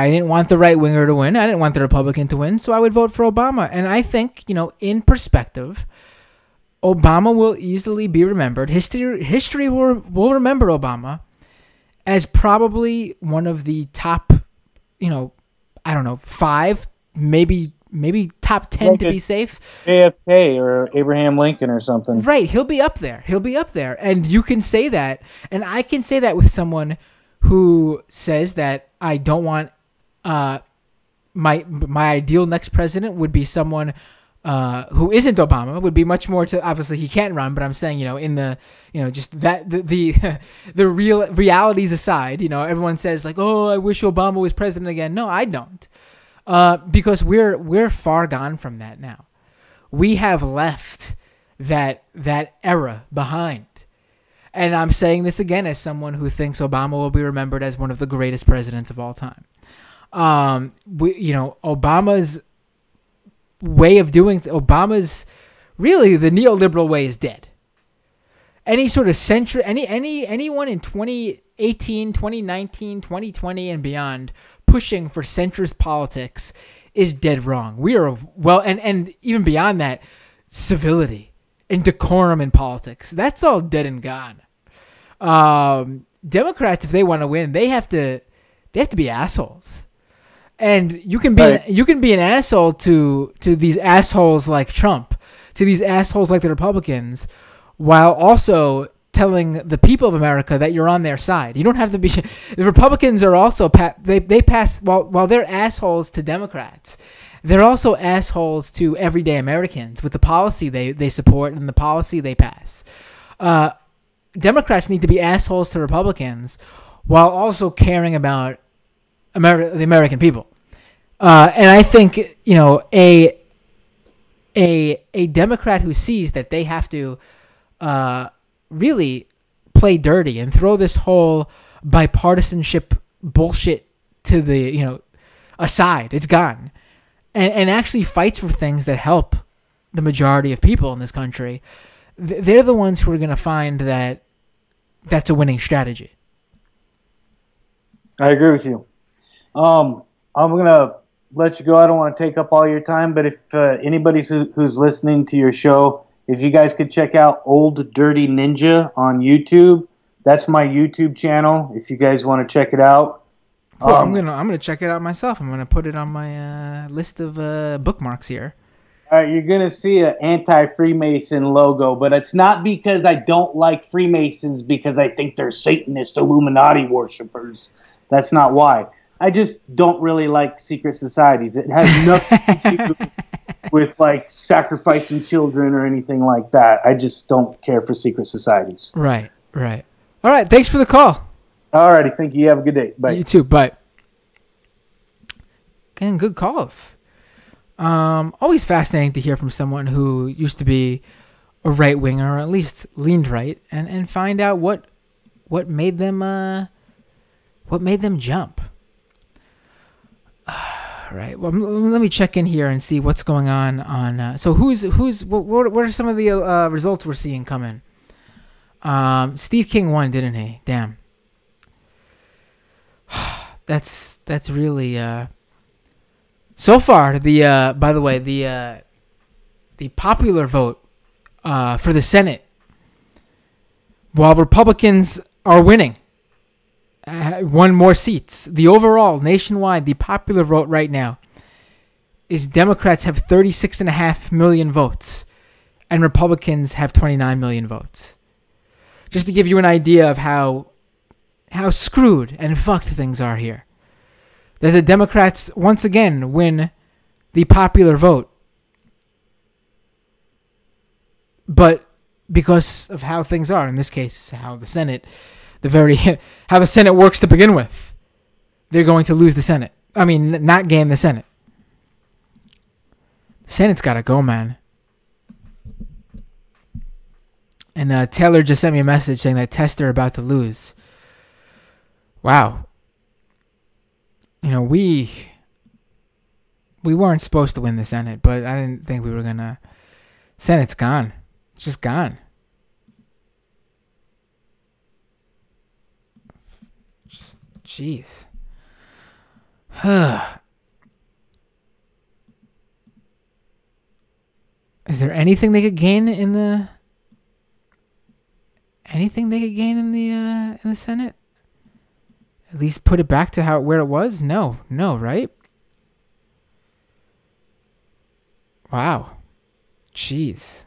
didn't want the right-winger to win. I didn't want the Republican to win, so I would vote for Obama. And I think, in perspective, Obama will easily be remembered. History will remember Obama as probably one of the top, 5, maybe top 10 to be safe. JFK or Abraham Lincoln or something. Right. He'll be up there. And you can say that. And I can say that with someone who says that I don't want my ideal next president would be someone who isn't Obama, would be much more to, obviously he can't run, but I'm saying, in the, just that the real realities aside, everyone says like, oh, I wish Obama was president again. No, I don't. Because we're far gone from that now. We have left that era behind. And I'm saying this again as someone who thinks Obama will be remembered as one of the greatest presidents of all time. Obama's way of doing Obama's really the neoliberal way is dead. Any sort of anyone in 2018, 2019, 2020 and beyond pushing for centrist politics is dead wrong. We are and even beyond that, civility and decorum in politics, that's all dead and gone. Democrats, if they want to win, they have to be assholes. And you can be an asshole to these assholes like Trump, to these assholes like the Republicans, while also telling the people of America that you're on their side. You don't have to be. The Republicans are also they pass while they're assholes to Democrats. They're also assholes to everyday Americans with the policy they support and the policy they pass. Democrats need to be assholes to Republicans while also caring about the American people. And I think, a Democrat who sees that they have to really play dirty and throw this whole bipartisanship bullshit to the, aside, it's gone, and actually fights for things that help the majority of people in this country, they're the ones who are going to find that that's a winning strategy. I agree with you. I'm going to let you go. I don't want to take up all your time, but if anybody who's listening to your show, if you guys could check out Old Dirty Ninja on YouTube, that's my YouTube channel. If you guys want to check it out. Cool. I'm gonna check it out myself. I'm gonna put it on my list of bookmarks here. All right, you're gonna see an anti-Freemason logo, but it's not because I don't like Freemasons, because I think they're Satanist Illuminati worshippers. That's not why. I just don't really like secret societies. It has nothing to do with like sacrificing children or anything like that. I just don't care for secret societies. Right. All right, thanks for the call. All righty, thank you. Have a good day. Bye. You too. Bye. Getting good calls. Always fascinating to hear from someone who used to be a right winger, or at least leaned right, and find out what made them jump. Right. Well, let me check in here and see what's going on. So what are some of the results we're seeing come in? Steve King won, didn't he? Damn. That's really so far the by the way the popular vote for the Senate, while Republicans are winning one more seats, the overall nationwide the popular vote right now is Democrats have 36.5 million votes and Republicans have 29 million votes. Just to give you an idea of how screwed and fucked things are here. That the Democrats once again win the popular vote. But because of how things are, in this case, how the Senate, how the Senate works to begin with, they're going to lose the Senate. I mean, not gain the Senate. The Senate's got to go, man. And Taylor just sent me a message saying that Tester about to lose. Wow. We weren't supposed to win the Senate, but I didn't think we were going to. Senate's gone. It's just gone. Jeez. Is there anything they could gain in the... Anything they could gain in the Senate? At least put it back to where it was? No, right? Wow. Jeez.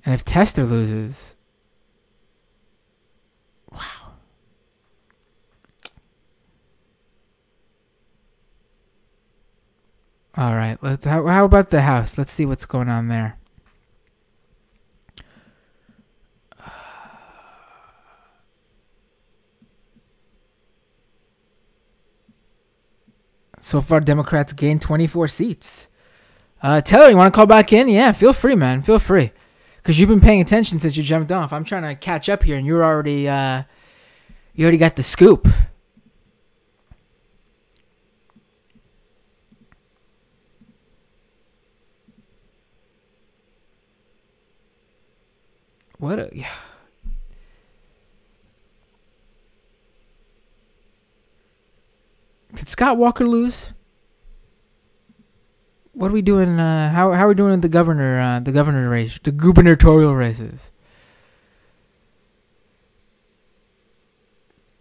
And if Tester loses... Wow. All right. How about the House? Let's see what's going on there. So far, Democrats gained 24 seats. Taylor, you want to call back in? Yeah, feel free, man. Feel free. Because you've been paying attention since you jumped off. I'm trying to catch up here, and you already got the scoop. What a... Yeah. Did Scott Walker lose? What are we doing? How are we doing in the governor race, the gubernatorial races?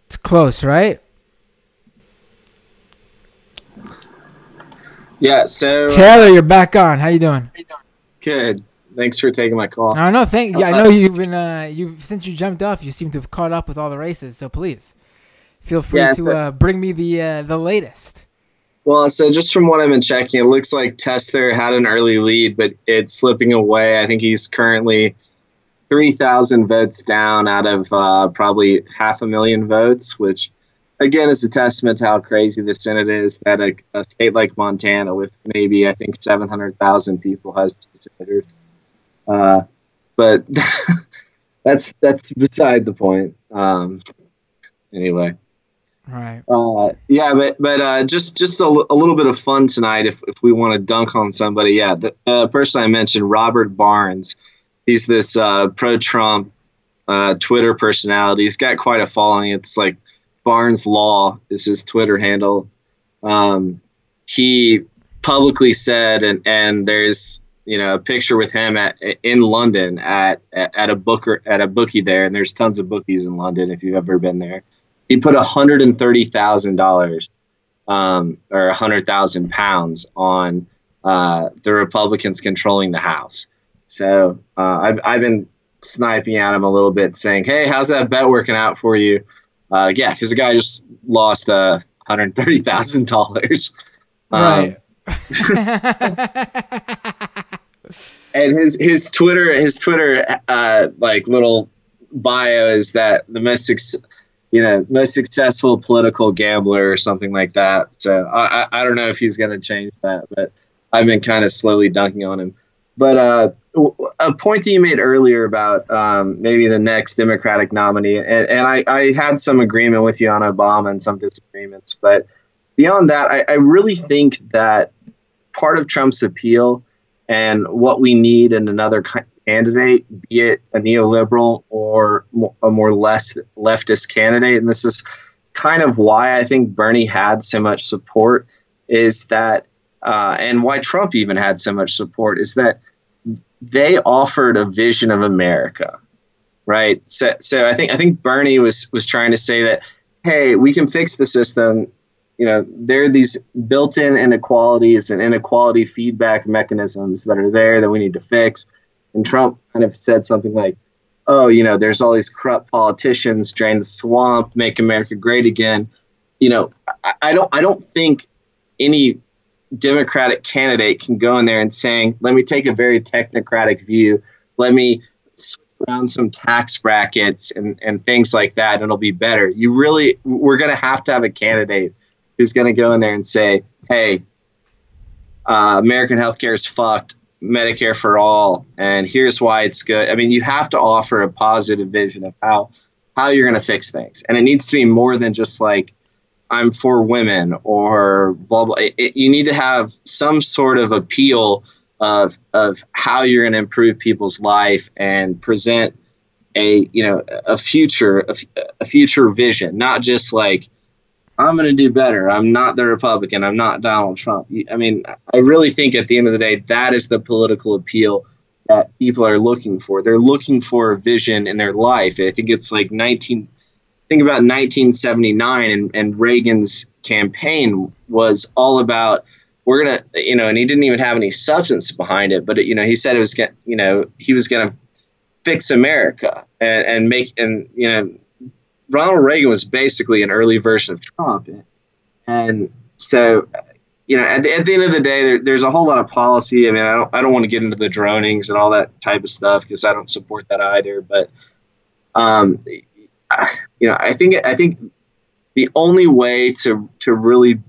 It's close, right? Yeah. So Taylor, you're back on. How you doing? Good. Thanks for taking my call. I know. I know you've been. Since you jumped off, you seem to have caught up with all the races. So please, feel free to bring me the latest. Well, so just from what I've been checking, it looks like Tester had an early lead, but it's slipping away. I think he's currently 3,000 votes down out of probably 500,000 votes, which, again, is a testament to how crazy the Senate is, that a state like Montana with maybe, I think, 700,000 people has 2 senators. But that's beside the point. Anyway. Right. Yeah, but just a little bit of fun tonight if we want to dunk on somebody. Yeah, the person I mentioned, Robert Barnes. He's this pro-Trump Twitter personality. He's got quite a following. It's like Barnes Law is his Twitter handle. He publicly said, and there's a picture with him in London at a bookie there, and there's tons of bookies in London if you've ever been there. He put $130,000 or 100,000 pounds on the Republicans controlling the House. So I've been sniping at him a little bit, saying, "Hey, how's that bet working out for you?" Yeah, because the guy just lost $130,000. Right. And his Twitter like little bio is that the most successful political gambler or something like that. So I don't know if he's going to change that, but I've been kind of slowly dunking on him. But a point that you made earlier about maybe the next Democratic nominee, and I had some agreement with you on Obama and some disagreements. But beyond that, I really think that part of Trump's appeal and what we need in another candidate, be it a neoliberal or a more leftist candidate, and this is kind of why I think Bernie had so much support, is that, and why Trump even had so much support, is that they offered a vision of America, right? So I think Bernie was trying to say that, hey, we can fix the system. There are these built-in inequalities and inequality feedback mechanisms that are there that we need to fix. And Trump kind of said something like, oh, there's all these corrupt politicians, drain the swamp, make America great again. I don't think any Democratic candidate can go in there and saying, let me take a very technocratic view. Let me switch around some tax brackets and things like that, and it'll be better. We're going to have a candidate who's going to go in there and say, hey, American healthcare is fucked. Medicare for all, and here's why it's good. I mean, you have to offer a positive vision of how you're going to fix things, and it needs to be more than just like, I'm for women or blah blah. You need to have some sort of appeal of how you're going to improve people's life and present a future vision, not just like, I'm going to do better. I'm not the Republican. I'm not Donald Trump. I mean, I really think at the end of the day, that is the political appeal that people are looking for. They're looking for a vision in their life. I think it's like think about 1979 and Reagan's campaign was all about, we're going to, and he didn't even have any substance behind it, but he said it was, he was going to fix America and make, Ronald Reagan was basically an early version of Trump. And so, at the end of the day, there's a whole lot of policy. I mean, I don't want to get into the dronings and all that type of stuff because I don't support that either. But, I think the only way to really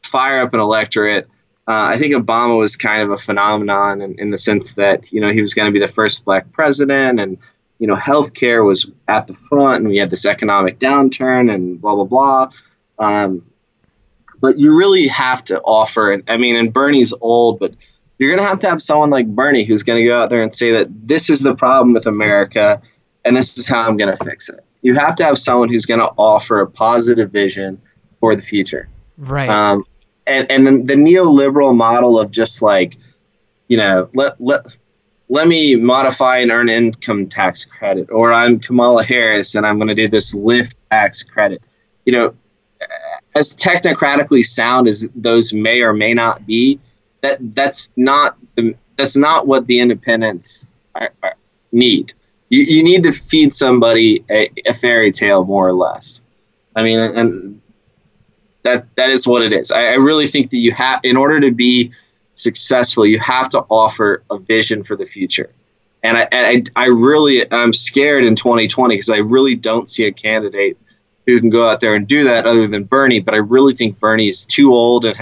fire up an electorate, I think Obama was kind of a phenomenon in the sense that, he was going to be the first black president, and healthcare was at the front, and we had this economic downturn and blah, blah, blah. But you really have to offer, and Bernie's old, but you're going to have someone like Bernie who's going to go out there and say that this is the problem with America and this is how I'm going to fix it. You have to have someone who's going to offer a positive vision for the future. Right. And then the neoliberal model of just like, let me modify and earn income tax credit, or I'm Kamala Harris and I'm going to do this Lyft tax credit. As technocratically sound as those may or may not be, that's not what the independents need. You need to feed somebody a fairy tale, more or less. I mean, and that is what it is. I really think that in order to be successful, you have to offer a vision for the future. And I'm scared in 2020 because I really don't see a candidate who can go out there and do that other than Bernie. But I really think Bernie is too old and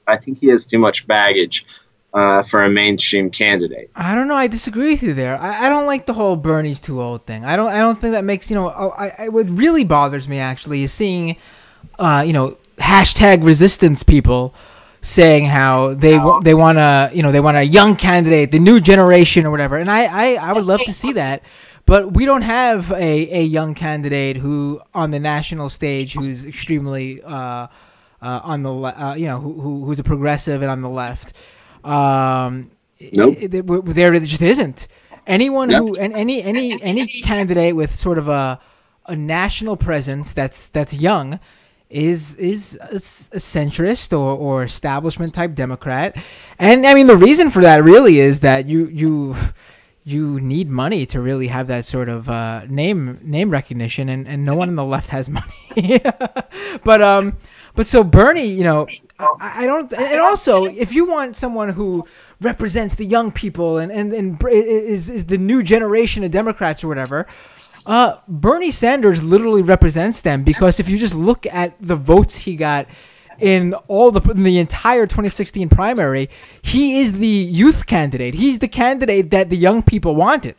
I think he has too much baggage for a mainstream candidate. I don't know. I disagree with you there. I don't like the whole Bernie's too old thing. I don't think that makes, what really bothers me actually is seeing, hashtag resistance people saying how they want a young candidate, the new generation or whatever. And I would love to see that. But we don't have a young candidate who on the national stage who's extremely on the who's a progressive and on the left. Nope. There just isn't anyone who and any candidate with sort of a national presence that's young is a centrist or establishment type Democrat. And I mean the reason for that really is that you need money to really have that sort of name recognition, and no one on the left has money. But so Bernie, I don't. And also, if you want someone who represents the young people and is the new generation of Democrats or whatever, Bernie Sanders literally represents them, because if you just look at the votes he got in the entire 2016 primary, he is the youth candidate. He's the candidate that the young people wanted.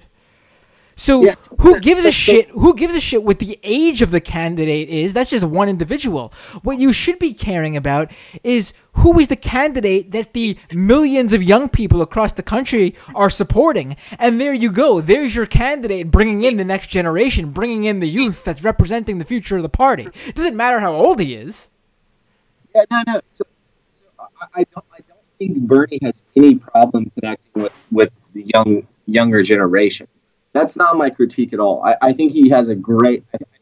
So yes. Who gives a shit? Who gives a shit what the age of the candidate is? That's just one individual. What you should be caring about is who is the candidate that the millions of young people across the country are supporting. And there you go. There's your candidate, bringing in the next generation, bringing in the youth that's representing the future of the party. It doesn't matter how old he is. Yeah, no. So I don't think Bernie has any problem connecting with the younger generation. That's not my critique at all. I think he has I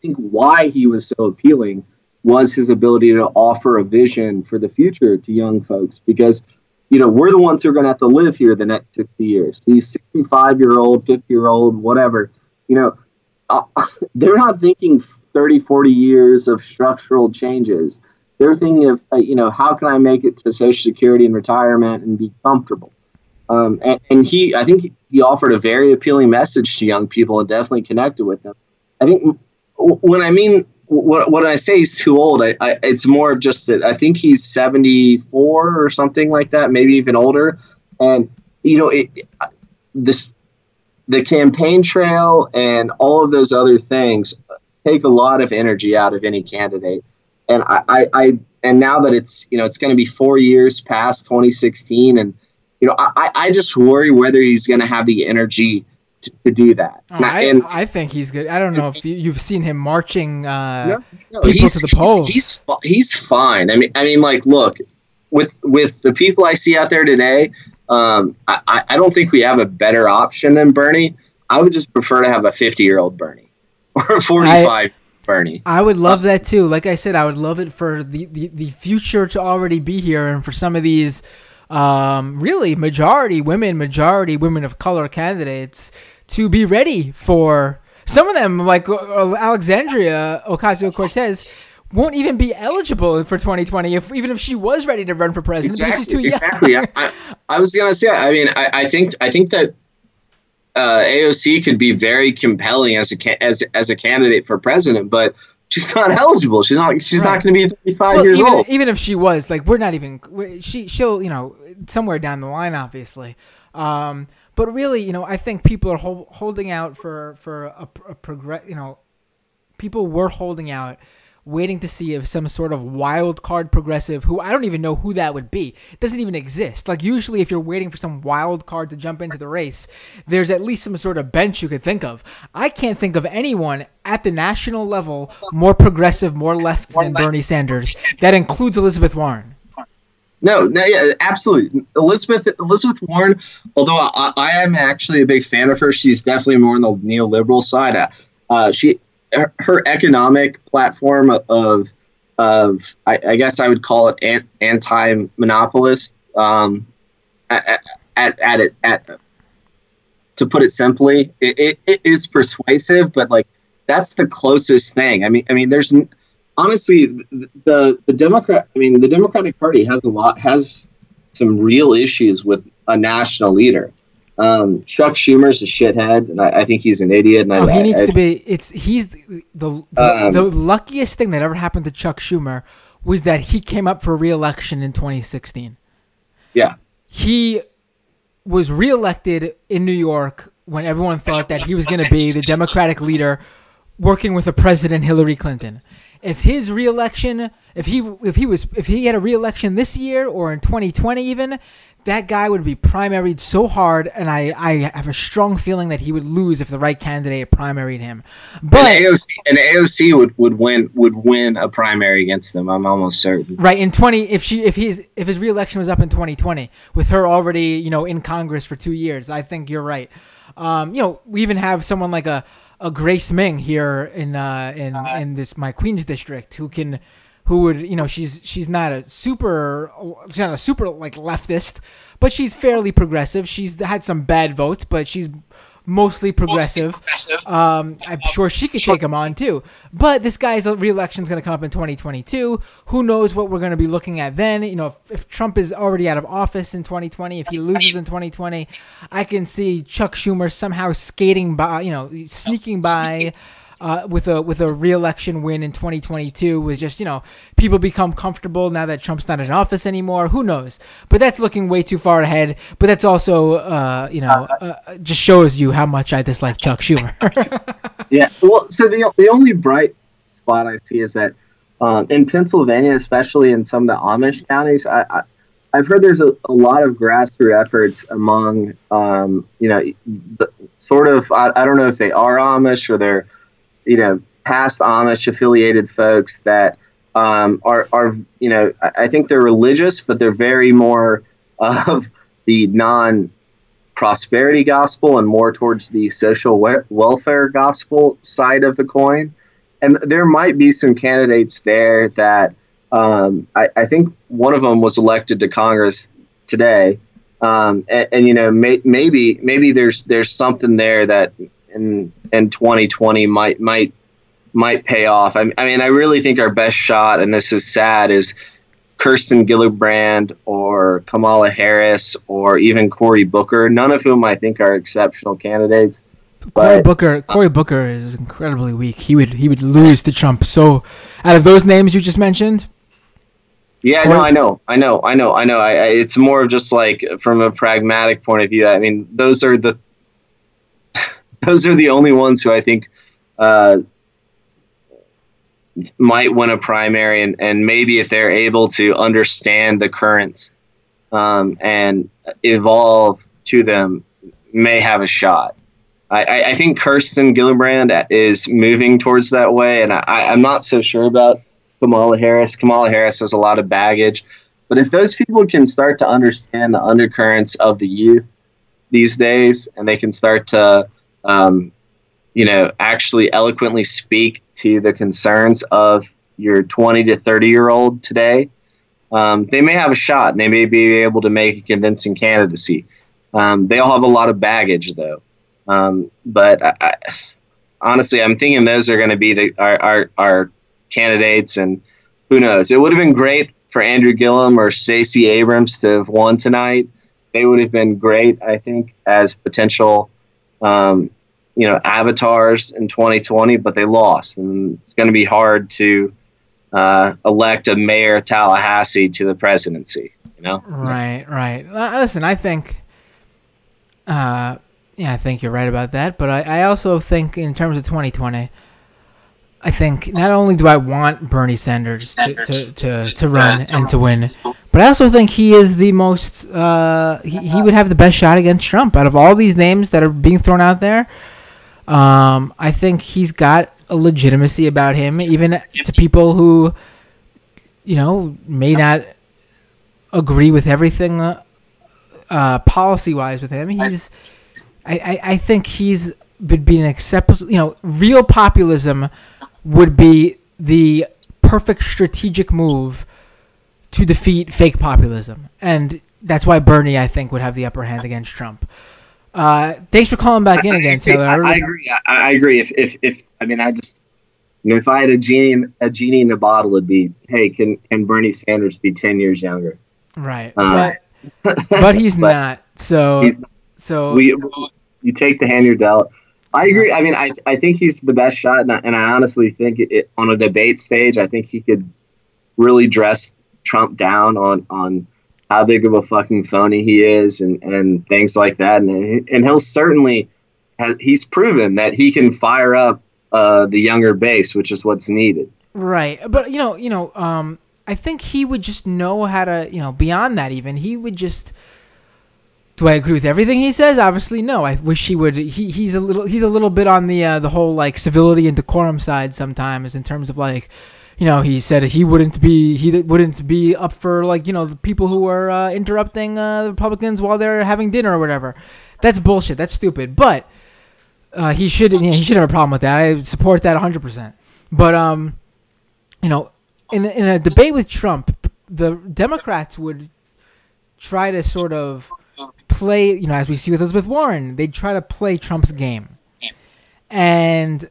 think why he was so appealing was his ability to offer a vision for the future to young folks, because, we're the ones who are going to have to live here the next 60 years. These 65-year-old, 50-year-old, whatever, they're not thinking 30, 40 years of structural changes. They're thinking of, how can I make it to Social Security and retirement and be comfortable? And I think he offered a very appealing message to young people and definitely connected with them. I think when I say he's too old, it's more of just that I think he's 74 or something like that, maybe even older. And, the campaign trail and all of those other things take a lot of energy out of any candidate. And and now that it's going to be 4 years past 2016, and I just worry whether he's going to have the energy to do that. I think he's good. I don't know if you've seen him marching people to the polls. He's fine. I mean, like, look, with the people I see out there today, I don't think we have a better option than Bernie. I would just prefer to have a 50-year-old Bernie or a 45 Bernie. I would love that too. Like I said, I would love it for the future to already be here, and for some of these really majority women of color candidates to be ready for. Some of them, like Alexandria Ocasio-Cortez, won't even be eligible for 2020 even if she was ready to run for president, because she's too young. Exactly. I was gonna say. I mean, I think that AOC could be very compelling as a candidate for president, but she's not eligible. She's not going to be 35 years old. Even if she was, like, we're not even. She'll somewhere down the line, obviously. But really, I think people are holding out for a progress. People were holding out waiting to see if some sort of wild card progressive, who I don't even know who that would be, it doesn't even exist. Like usually if you're waiting for some wild card to jump into the race, there's at least some sort of bench you could think of. I can't think of anyone at the national level more progressive, more left than Bernie Sanders. That includes Elizabeth Warren. No, yeah, absolutely. Elizabeth Warren, although I am actually a big fan of her, she's definitely more on the neoliberal side. Her economic platform of I guess I would call it anti-monopolist. To put it simply, it is persuasive, but like that's the closest thing. I mean, there's. Honestly, the Democratic Party has some real issues with a national leader. Chuck Schumer's a shithead, and I think he's an idiot. And he needs to be. He's the luckiest thing that ever happened to Chuck Schumer was that he came up for re-election in 2016. Yeah, he was re-elected in New York when everyone thought that he was going to be the Democratic leader, working with a President Hillary Clinton. If his reelection, if he had a reelection this year or in 2020 even, that guy would be primaried so hard, and I have a strong feeling that he would lose if the right candidate primaried him. But AOC would win a primary against him. I'm almost certain. Right in 20, if his reelection was up in 2020 with her already in Congress for 2 years, I think you're right. We even have someone like a Grace Ming here in this my Queens district who would she's not a super like leftist, but she's fairly progressive. She's had some bad votes, but she's mostly progressive. I'm sure she could take him on too. But this guy's re-election is going to come up in 2022. Who knows what we're going to be looking at then? If Trump is already out of office in 2020, if he loses in 2020, I can see Chuck Schumer somehow skating by, sneaking by. With a re-election win in 2022, with just people become comfortable now that Trump's not in office anymore. Who knows? But that's looking way too far ahead. But that's also just shows you how much I dislike Chuck Schumer. Yeah. Well, so the only bright spot I see is that in Pennsylvania, especially in some of the Amish counties, I've heard there's a lot of grassroots efforts among I don't know if they are Amish or they're past Amish affiliated folks that are I think they're religious, but they're very more of the non-prosperity gospel and more towards the social welfare gospel side of the coin. And there might be some candidates there that I think one of them was elected to Congress today. Maybe there's something there that in 2020 might pay off. I mean, I really think our best shot, and this is sad, is Kirsten Gillibrand or Kamala Harris or even Cory Booker, none of whom I think are exceptional candidates. Cory Booker is incredibly weak. He would lose to Trump. So, out of those names you just mentioned, yeah, I know. It's more of just like from a pragmatic point of view. I mean, those are the only ones who I think might win a primary, and maybe if they're able to understand the currents and evolve to them, may have a shot. I think Kirsten Gillibrand is moving towards that way, and I'm not so sure about Kamala Harris. Kamala Harris has a lot of baggage, but if those people can start to understand the undercurrents of the youth these days, and they can start to actually eloquently speak to the concerns of your 20 to 30-year-old today, they may have a shot, and they may be able to make a convincing candidacy. They all have a lot of baggage, though. But honestly, I'm thinking those are going to be our candidates, and who knows? It would have been great for Andrew Gillum or Stacey Abrams to have won tonight. They would have been great, I think, as potential avatars in 2020, but they lost, and it's going to be hard to elect a mayor of Tallahassee to the presidency. Right. Listen, I think, I think you're right about that, but I also think in terms of 2020, I think not only do I want Bernie Sanders to run and to win, but I also think he is the most he would have the best shot against Trump out of all these names that are being thrown out there. I think he's got a legitimacy about him, even to people who, may not agree with everything policy-wise with him. I think would be an acceptable. Real populism would be the perfect strategic move to defeat fake populism, and that's why Bernie, I think, would have the upper hand against Trump. Thanks for calling back in again, Taylor. I agree. I agree. If I had a genie in a bottle, it'd be, hey, can Bernie Sanders be 10 years younger? Right. But he's not. So you take the hand you're dealt. I agree. I mean, I think he's the best shot, and I honestly think on a debate stage, I think he could really dress Trump down on how big of a fucking phony he is and things like that. And he'll certainly he's proven that he can fire up the younger base, which is what's needed. Right. But, I think he would just know how to, beyond that even, he would just... Do I agree with everything he says? Obviously, no. I wish he would. He's a little bit on the whole like civility and decorum side sometimes in terms of like, he said he wouldn't be up for like the people who are interrupting the Republicans while they're having dinner or whatever. That's bullshit. That's stupid. But he should have a problem with that. I support that 100%. But in a debate with Trump, the Democrats would try to sort of play, as we see with Elizabeth Warren, they'd try to play Trump's game. And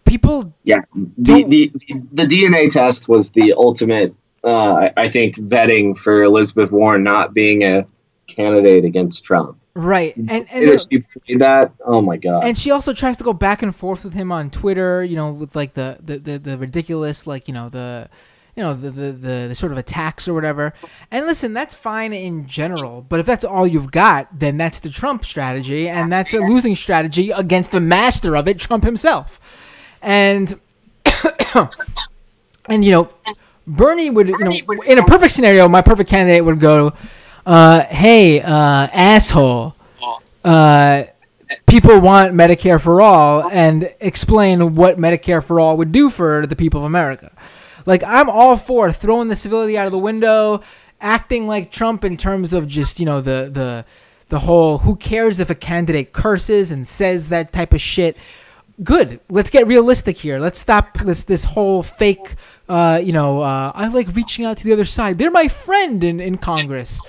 people... Yeah, the DNA test was the ultimate, I think, vetting for Elizabeth Warren not being a candidate against Trump. Right. And she played that, oh my God. And she also tries to go back and forth with him on Twitter, with like the ridiculous, like, the sort of attacks or whatever. And listen, that's fine in general, but if that's all you've got, then that's the Trump strategy, and that's a losing strategy against the master of it, Trump himself. And Bernie would, in a perfect scenario, my perfect candidate would go, hey, asshole, people want Medicare for all, and explain what Medicare for all would do for the people of America. Like, I'm all for throwing the civility out of the window, acting like Trump in terms of just, the whole who cares if a candidate curses and says that type of shit. Good. Let's get realistic here. Let's stop this whole fake, I like reaching out to the other side. They're my friend in Congress.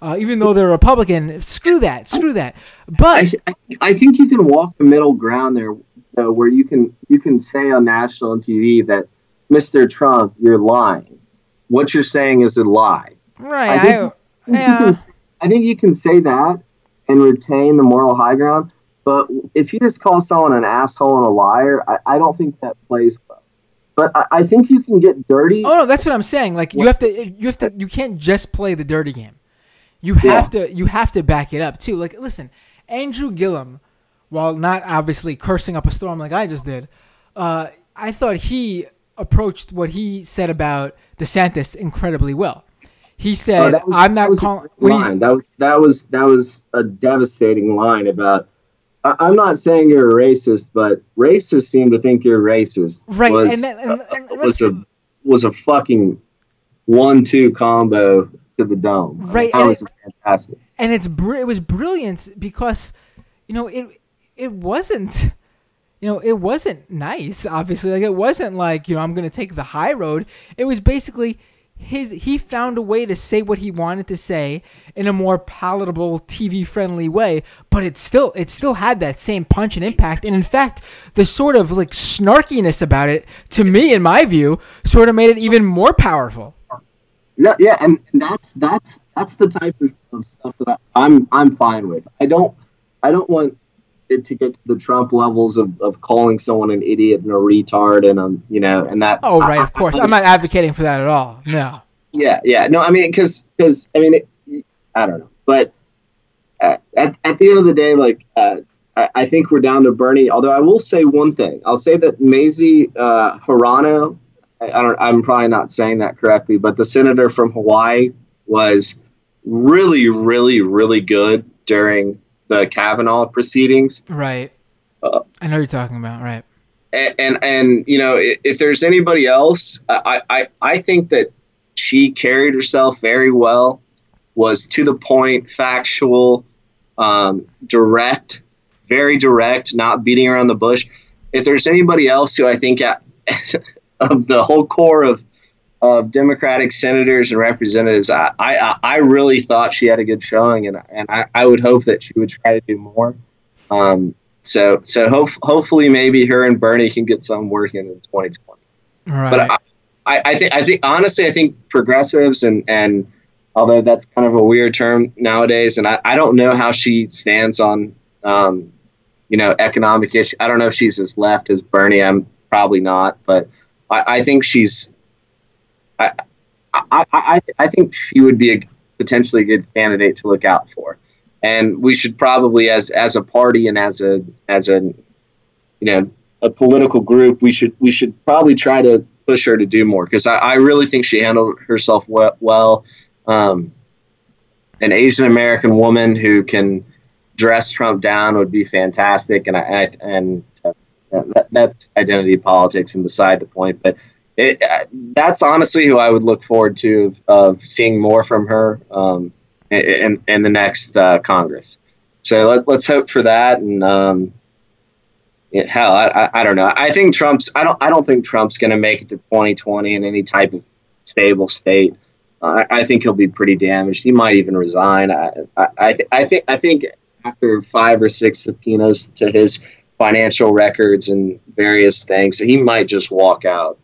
Even though they're Republican, screw that. But I think you can walk the middle ground there, though, where you can say on national TV that, Mr. Trump, you're lying. What you're saying is a lie. Right. I think you can say that and retain the moral high ground. But if you just call someone an asshole and a liar, I don't think that plays well. But I think you can get dirty. Oh no, that's what I'm saying. Like you can't just play the dirty game. You have to back it up too. Like, listen, Andrew Gillum, while not obviously cursing up a storm like I just did, I thought he approached what he said about DeSantis incredibly well. He said, "I'm not calling." That was a devastating line about. I'm not saying you're a racist, but racists seem to think you're racist. Right, was a fucking 1-2 combo to the dome. Right, that was fantastic. And it was brilliant because, it wasn't. It wasn't nice, obviously. Like, it wasn't like, I'm going to take the high road. It was basically he found a way to say what he wanted to say in a more palatable, TV-friendly way, but it still had that same punch and impact. And in fact, the sort of like snarkiness about it, to me, in my view, sort of made it even more powerful. Yeah, and that's the type of stuff that I'm fine with. I don't want it to get to the Trump levels of calling someone an idiot and a retard and that. Oh, right, of course. I'm not advocating for that at all. No. Yeah. No, I mean, because I don't know. But at the end of the day, like, I think we're down to Bernie. Although I will say one thing. I'll say that Mazie Hirono, I'm probably not saying that correctly, but the senator from Hawaii was really, really, really good during the Kavanaugh proceedings. Right. I know what you're talking about. Right. And if there's anybody else, I think that she carried herself very well, was to the point, factual, direct, very direct, not beating around the bush. If there's anybody else who I think of the whole core of Democratic senators and representatives, I really thought she had a good showing, and I would hope that she would try to do more. So hopefully maybe her and Bernie can get something working in 2020. Right. But I think honestly, I think progressives and although that's kind of a weird term nowadays, and I don't know how she stands on economic issues. I don't know if she's as left as Bernie. I'm probably not, but I think she's. I think she would be potentially a good candidate to look out for. And we should probably, as a party and as a political group, we should probably try to push her to do more, because I really think she handled herself well. An Asian American woman who can dress Trump down would be fantastic, and that's identity politics and beside the point. But that's honestly who I would look forward to of seeing more from her. In the next Congress. So let's hope for that. And hell, I don't know. I think I don't think Trump's going to make it to 2020 in any type of stable state. I think he'll be pretty damaged. He might even resign. I think after 5 or 6 subpoenas to his financial records and various things, he might just walk out.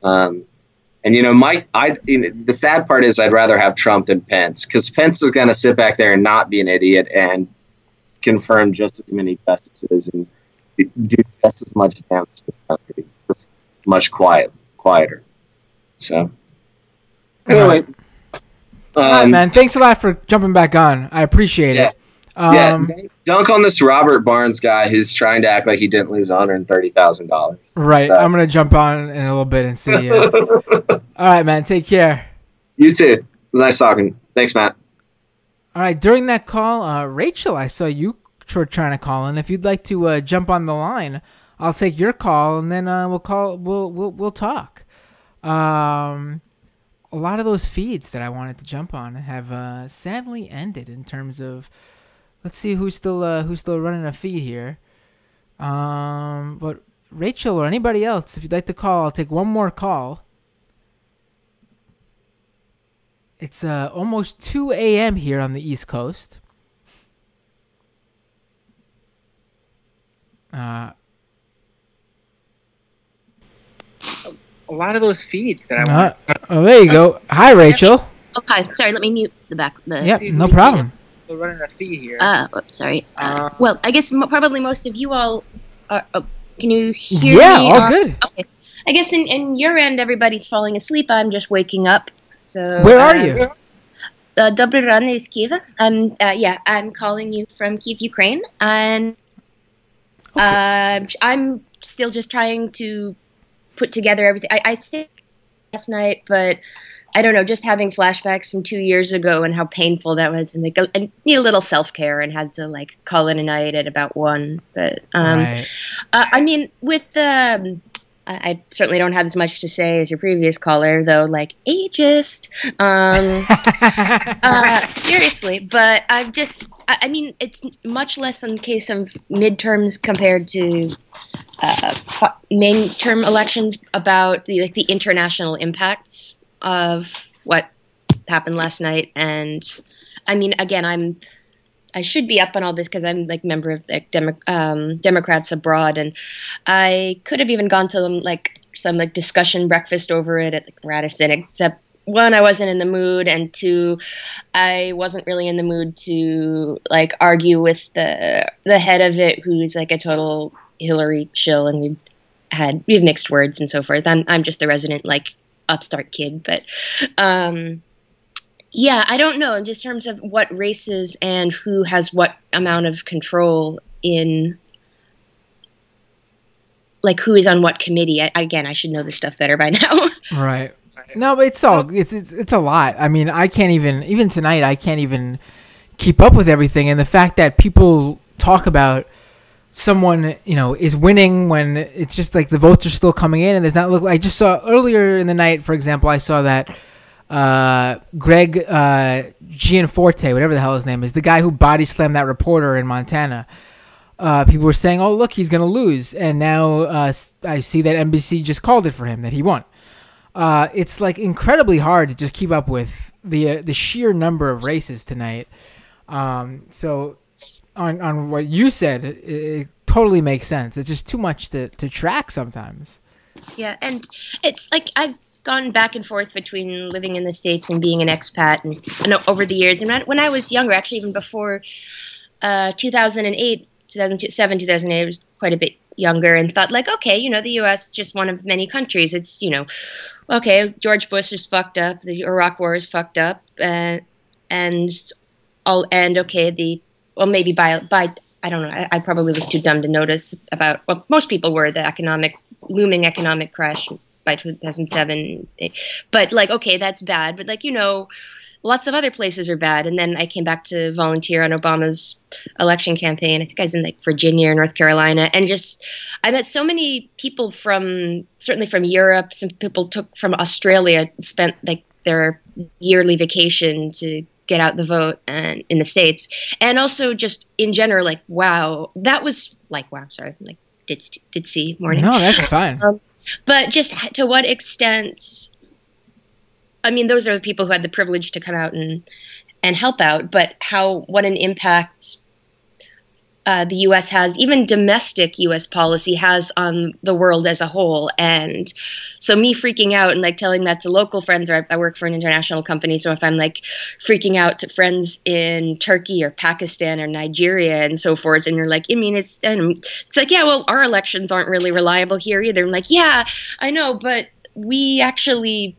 And the sad part is I'd rather have Trump than Pence, because Pence is going to sit back there and not be an idiot and confirm just as many justices and do just as much damage to the country, just much quieter. So, anyway, all right, man. Thanks a lot for jumping back on. I appreciate it. Dunk on this Robert Barnes guy who's trying to act like he didn't lose $130,000. Right. I'm going to jump on in a little bit and see you. All right, man. Take care. You too. It was nice talking. Thanks, Matt. All right. During that call, Rachel, I saw you trying to call in. If you'd like to jump on the line, I'll take your call, and then we'll talk. A lot of those feeds that I wanted to jump on have sadly ended in terms of. Let's see who's still running a feed here. But Rachel or anybody else, if you'd like to call, I'll take one more call. It's almost 2 a.m. here on the East Coast. A lot of those feeds that I want. Oh, there you go. Hi, Rachel. Oh, hi. Sorry, let me mute the back. Yep, no problem. We're running a feed here. Oops, sorry. Well, I guess probably most of you all are. Can you hear me? Yeah, all good. Okay. I guess in your end, everybody's falling asleep. I'm just waking up. So where are you? Dobry rany z Kyiv. I'm calling you from Kyiv, Ukraine, and I'm still just trying to put together everything. I stayed last night, but I don't know, just having flashbacks from 2 years ago and how painful that was, and I need a little self-care and had to call it a night at about 1. But right. I mean, with I certainly don't have as much to say as your previous caller, though, ageist. Seriously, but I mean, it's much less in case of midterms compared to main-term elections about the international impacts of what happened last night. And I mean, again, I should be up on all this because I'm member of Democrats abroad, and I could have even gone to some discussion breakfast over it at Radisson, except 1, I wasn't in the mood, and 2, I wasn't really in the mood to argue with the head of it, who's a total Hillary shill, and we have mixed words and so forth. I'm just the resident upstart kid, but yeah, I don't know in just terms of what races and who has what amount of control in like who is on what committee. Again, I should know this stuff better by now. Right. No, but it's a lot. I mean, I can't even tonight, I can't even keep up with everything. And the fact that people talk about someone, is winning when it's just like the votes are still coming in and there's not I just saw earlier in the night, for example, I saw that Greg Gianforte, whatever the hell his name is, the guy who body slammed that reporter in Montana. People were saying, "Oh, look, he's going to lose," and now I see that NBC just called it for him that he won. It's like incredibly hard to just keep up with the sheer number of races tonight. So on what you said, it totally makes sense. It's just too much to track sometimes. Yeah, and it's like I've gone back and forth between living in the States and being an expat, and over the years. And when I was younger, actually, even before 2008. 2007, 2008, I was quite a bit younger and thought like, okay, the U.S. is just one of many countries. It's, okay, George Bush is fucked up. The Iraq War is fucked up. Okay, maybe by I don't know. I probably was too dumb to notice about, well, most people were, the looming economic crash by 2007. But like, okay, that's bad. But like, lots of other places are bad. And then I came back to volunteer on Obama's election campaign. I think I was in like Virginia or North Carolina. And I met so many people certainly from Europe. Some people took from Australia, spent like their yearly vacation to get out the vote and in the States. And also just in general, like, wow, that was like, wow, sorry, like did see morning. No, that's fine. But just to what extent, I mean, those are the people who had the privilege to come out and help out, but what an impact the U.S. has, even domestic U.S. policy has on the world as a whole. And so me freaking out and like telling that to local friends, or I work for an international company, so if I'm like freaking out to friends in Turkey or Pakistan or Nigeria and so forth, and you're like, I mean, it's like, yeah, well, our elections aren't really reliable here either. I'm like, yeah, I know, but we actually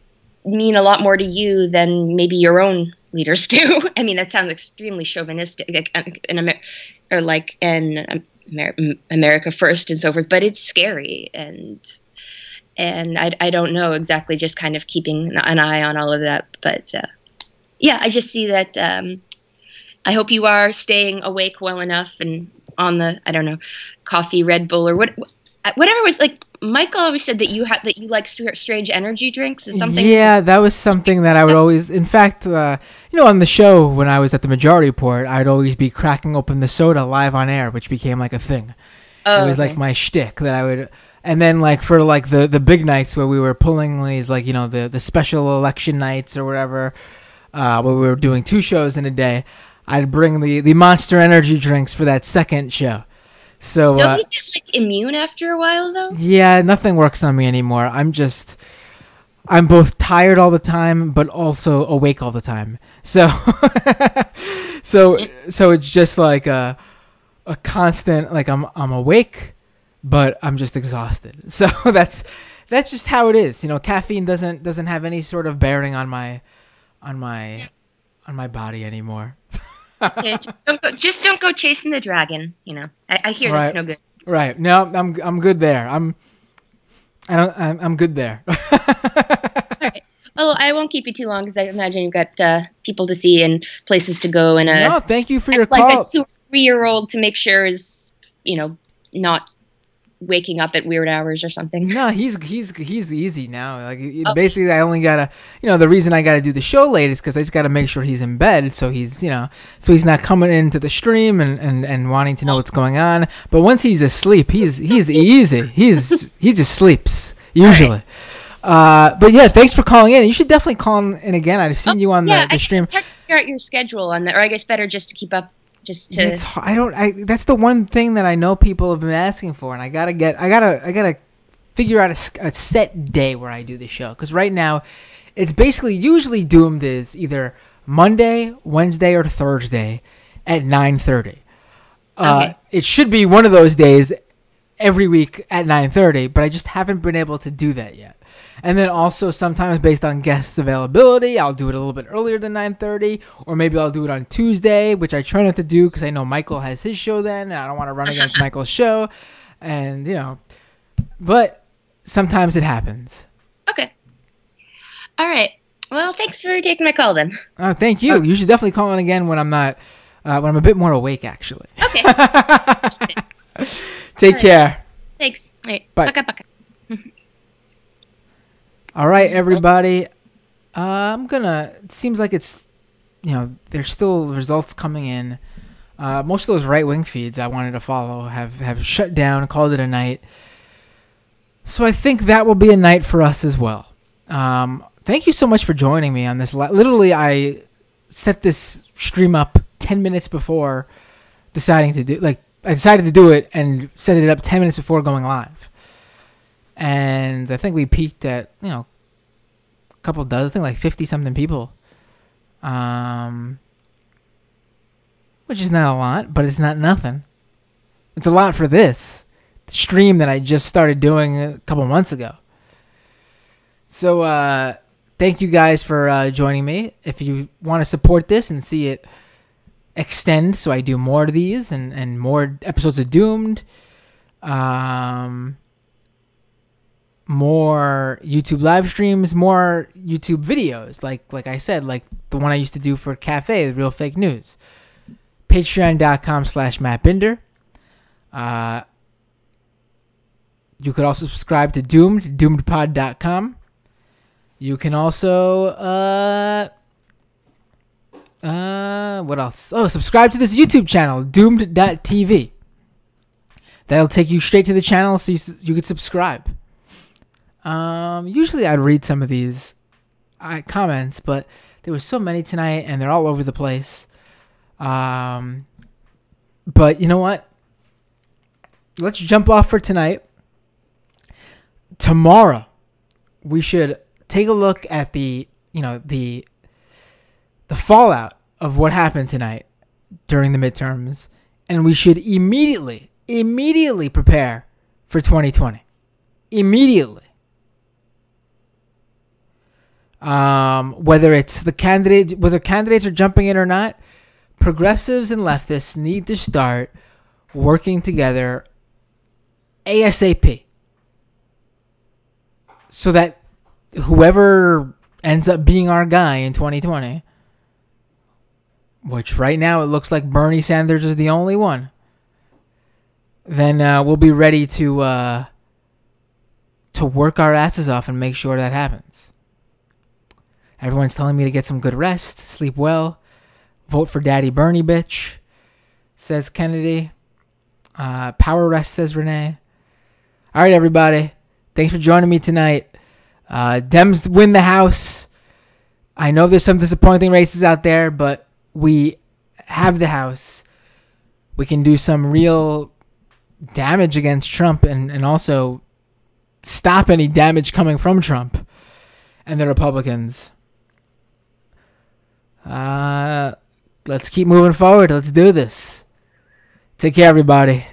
mean a lot more to you than maybe your own leaders do. I mean, that sounds extremely chauvinistic, America first and so forth, but it's scary. And I don't know exactly, just kind of keeping an eye on all of that. But yeah, I just see that I hope you are staying awake well enough and on the, I don't know, coffee, Red Bull, or whatever was like. Michael always said that you like strange energy drinks. Is something? Yeah, that was something that I would always. In fact, on the show when I was at the Majority Report, I'd always be cracking open the soda live on air, which became like a thing. Oh, it was like my shtick that I would. And then like for like the big nights where we were pulling these like the special election nights or whatever, where we were doing 2 shows in a day, I'd bring the Monster Energy drinks for that second show. So don't you get like immune after a while though? Yeah, nothing works on me anymore. I'm both tired all the time, but also awake all the time. So, so it's just like a constant, like I'm awake, but I'm just exhausted. So that's just how it is. Caffeine doesn't have any sort of bearing on my body anymore. Yeah, just don't go chasing the dragon. I hear right. That's no good. Right. No, I'm good there. I'm good there. All right. Well, I won't keep you too long because I imagine you've got people to see and places to go. And no, thank you for your like call. A 2 or 3-year-old to make sure is not waking up at weird hours or something. No, he's easy now. Like basically, I only gotta the reason I gotta do the show late is because I just gotta make sure he's in bed, so he's he's not coming into the stream and wanting to know what's going on. But once he's asleep, he's easy. He just sleeps usually. Right. But yeah, thanks for calling in. You should definitely call in again. I've seen you on the stream. I figure out your schedule on that, or I guess better just to keep up. That's the one thing that I know people have been asking for, and I gotta figure out a set day where I do the show, because right now it's basically usually doomed is either Monday, Wednesday, or Thursday at 9:30. Okay. It should be one of those days every week at 9:30, but I just haven't been able to do that yet. And then also sometimes based on guests' availability, I'll do it a little bit earlier than 9:30, or maybe I'll do it on Tuesday, which I try not to do because I know Michael has his show then, and I don't want to run against Michael's show. And, but sometimes it happens. Okay. All right. Well, thanks for taking my call then. Oh, thank you. You should definitely call in again when I'm not, when I'm a bit more awake, actually. Okay. Take care. Thanks. All right. Bye. Baka. All right, everybody. It seems like it's, there's still results coming in. Most of those right-wing feeds I wanted to follow have shut down, called it a night. So I think that will be a night for us as well. Thank you so much for joining me on this. Literally, I set this stream up 10 minutes before deciding to do, I decided to do it and set it up 10 minutes before going live. And I think we peaked at, a couple dozen, I think like 50-something people. Which is not a lot, but it's not nothing. It's a lot for this stream that I just started doing a couple months ago. So, thank you guys for joining me. If you want to support this and see it extend so I do more of these and more episodes of Doomed, more YouTube live streams, more YouTube videos, like I said, like the one I used to do for Cafe, the Real Fake News. Patreon.com/MattBinder. You could also subscribe to Doomed, doomedpod.com. You can also, what else? Oh, subscribe to this YouTube channel, doomed.tv. That'll take you straight to the channel so you could subscribe. Usually I'd read some of these comments, but there were so many tonight and they're all over the place. But you know what? Let's jump off for tonight. Tomorrow, we should take a look at the fallout of what happened tonight during the midterms, and we should immediately prepare for 2020. Immediately. Whether candidates are jumping in or not, progressives and leftists need to start working together ASAP. So that whoever ends up being our guy in 2020, which right now it looks like Bernie Sanders is the only one, then we'll be ready to work our asses off and make sure that happens. Everyone's telling me to get some good rest, sleep well, vote for Daddy Bernie, bitch, says Kennedy. Power rest, says Renee. All right, everybody. Thanks for joining me tonight. Dems win the House. I know there's some disappointing races out there, but we have the House. We can do some real damage against Trump and also stop any damage coming from Trump and the Republicans. Let's keep moving forward. Let's do this. Take care, everybody.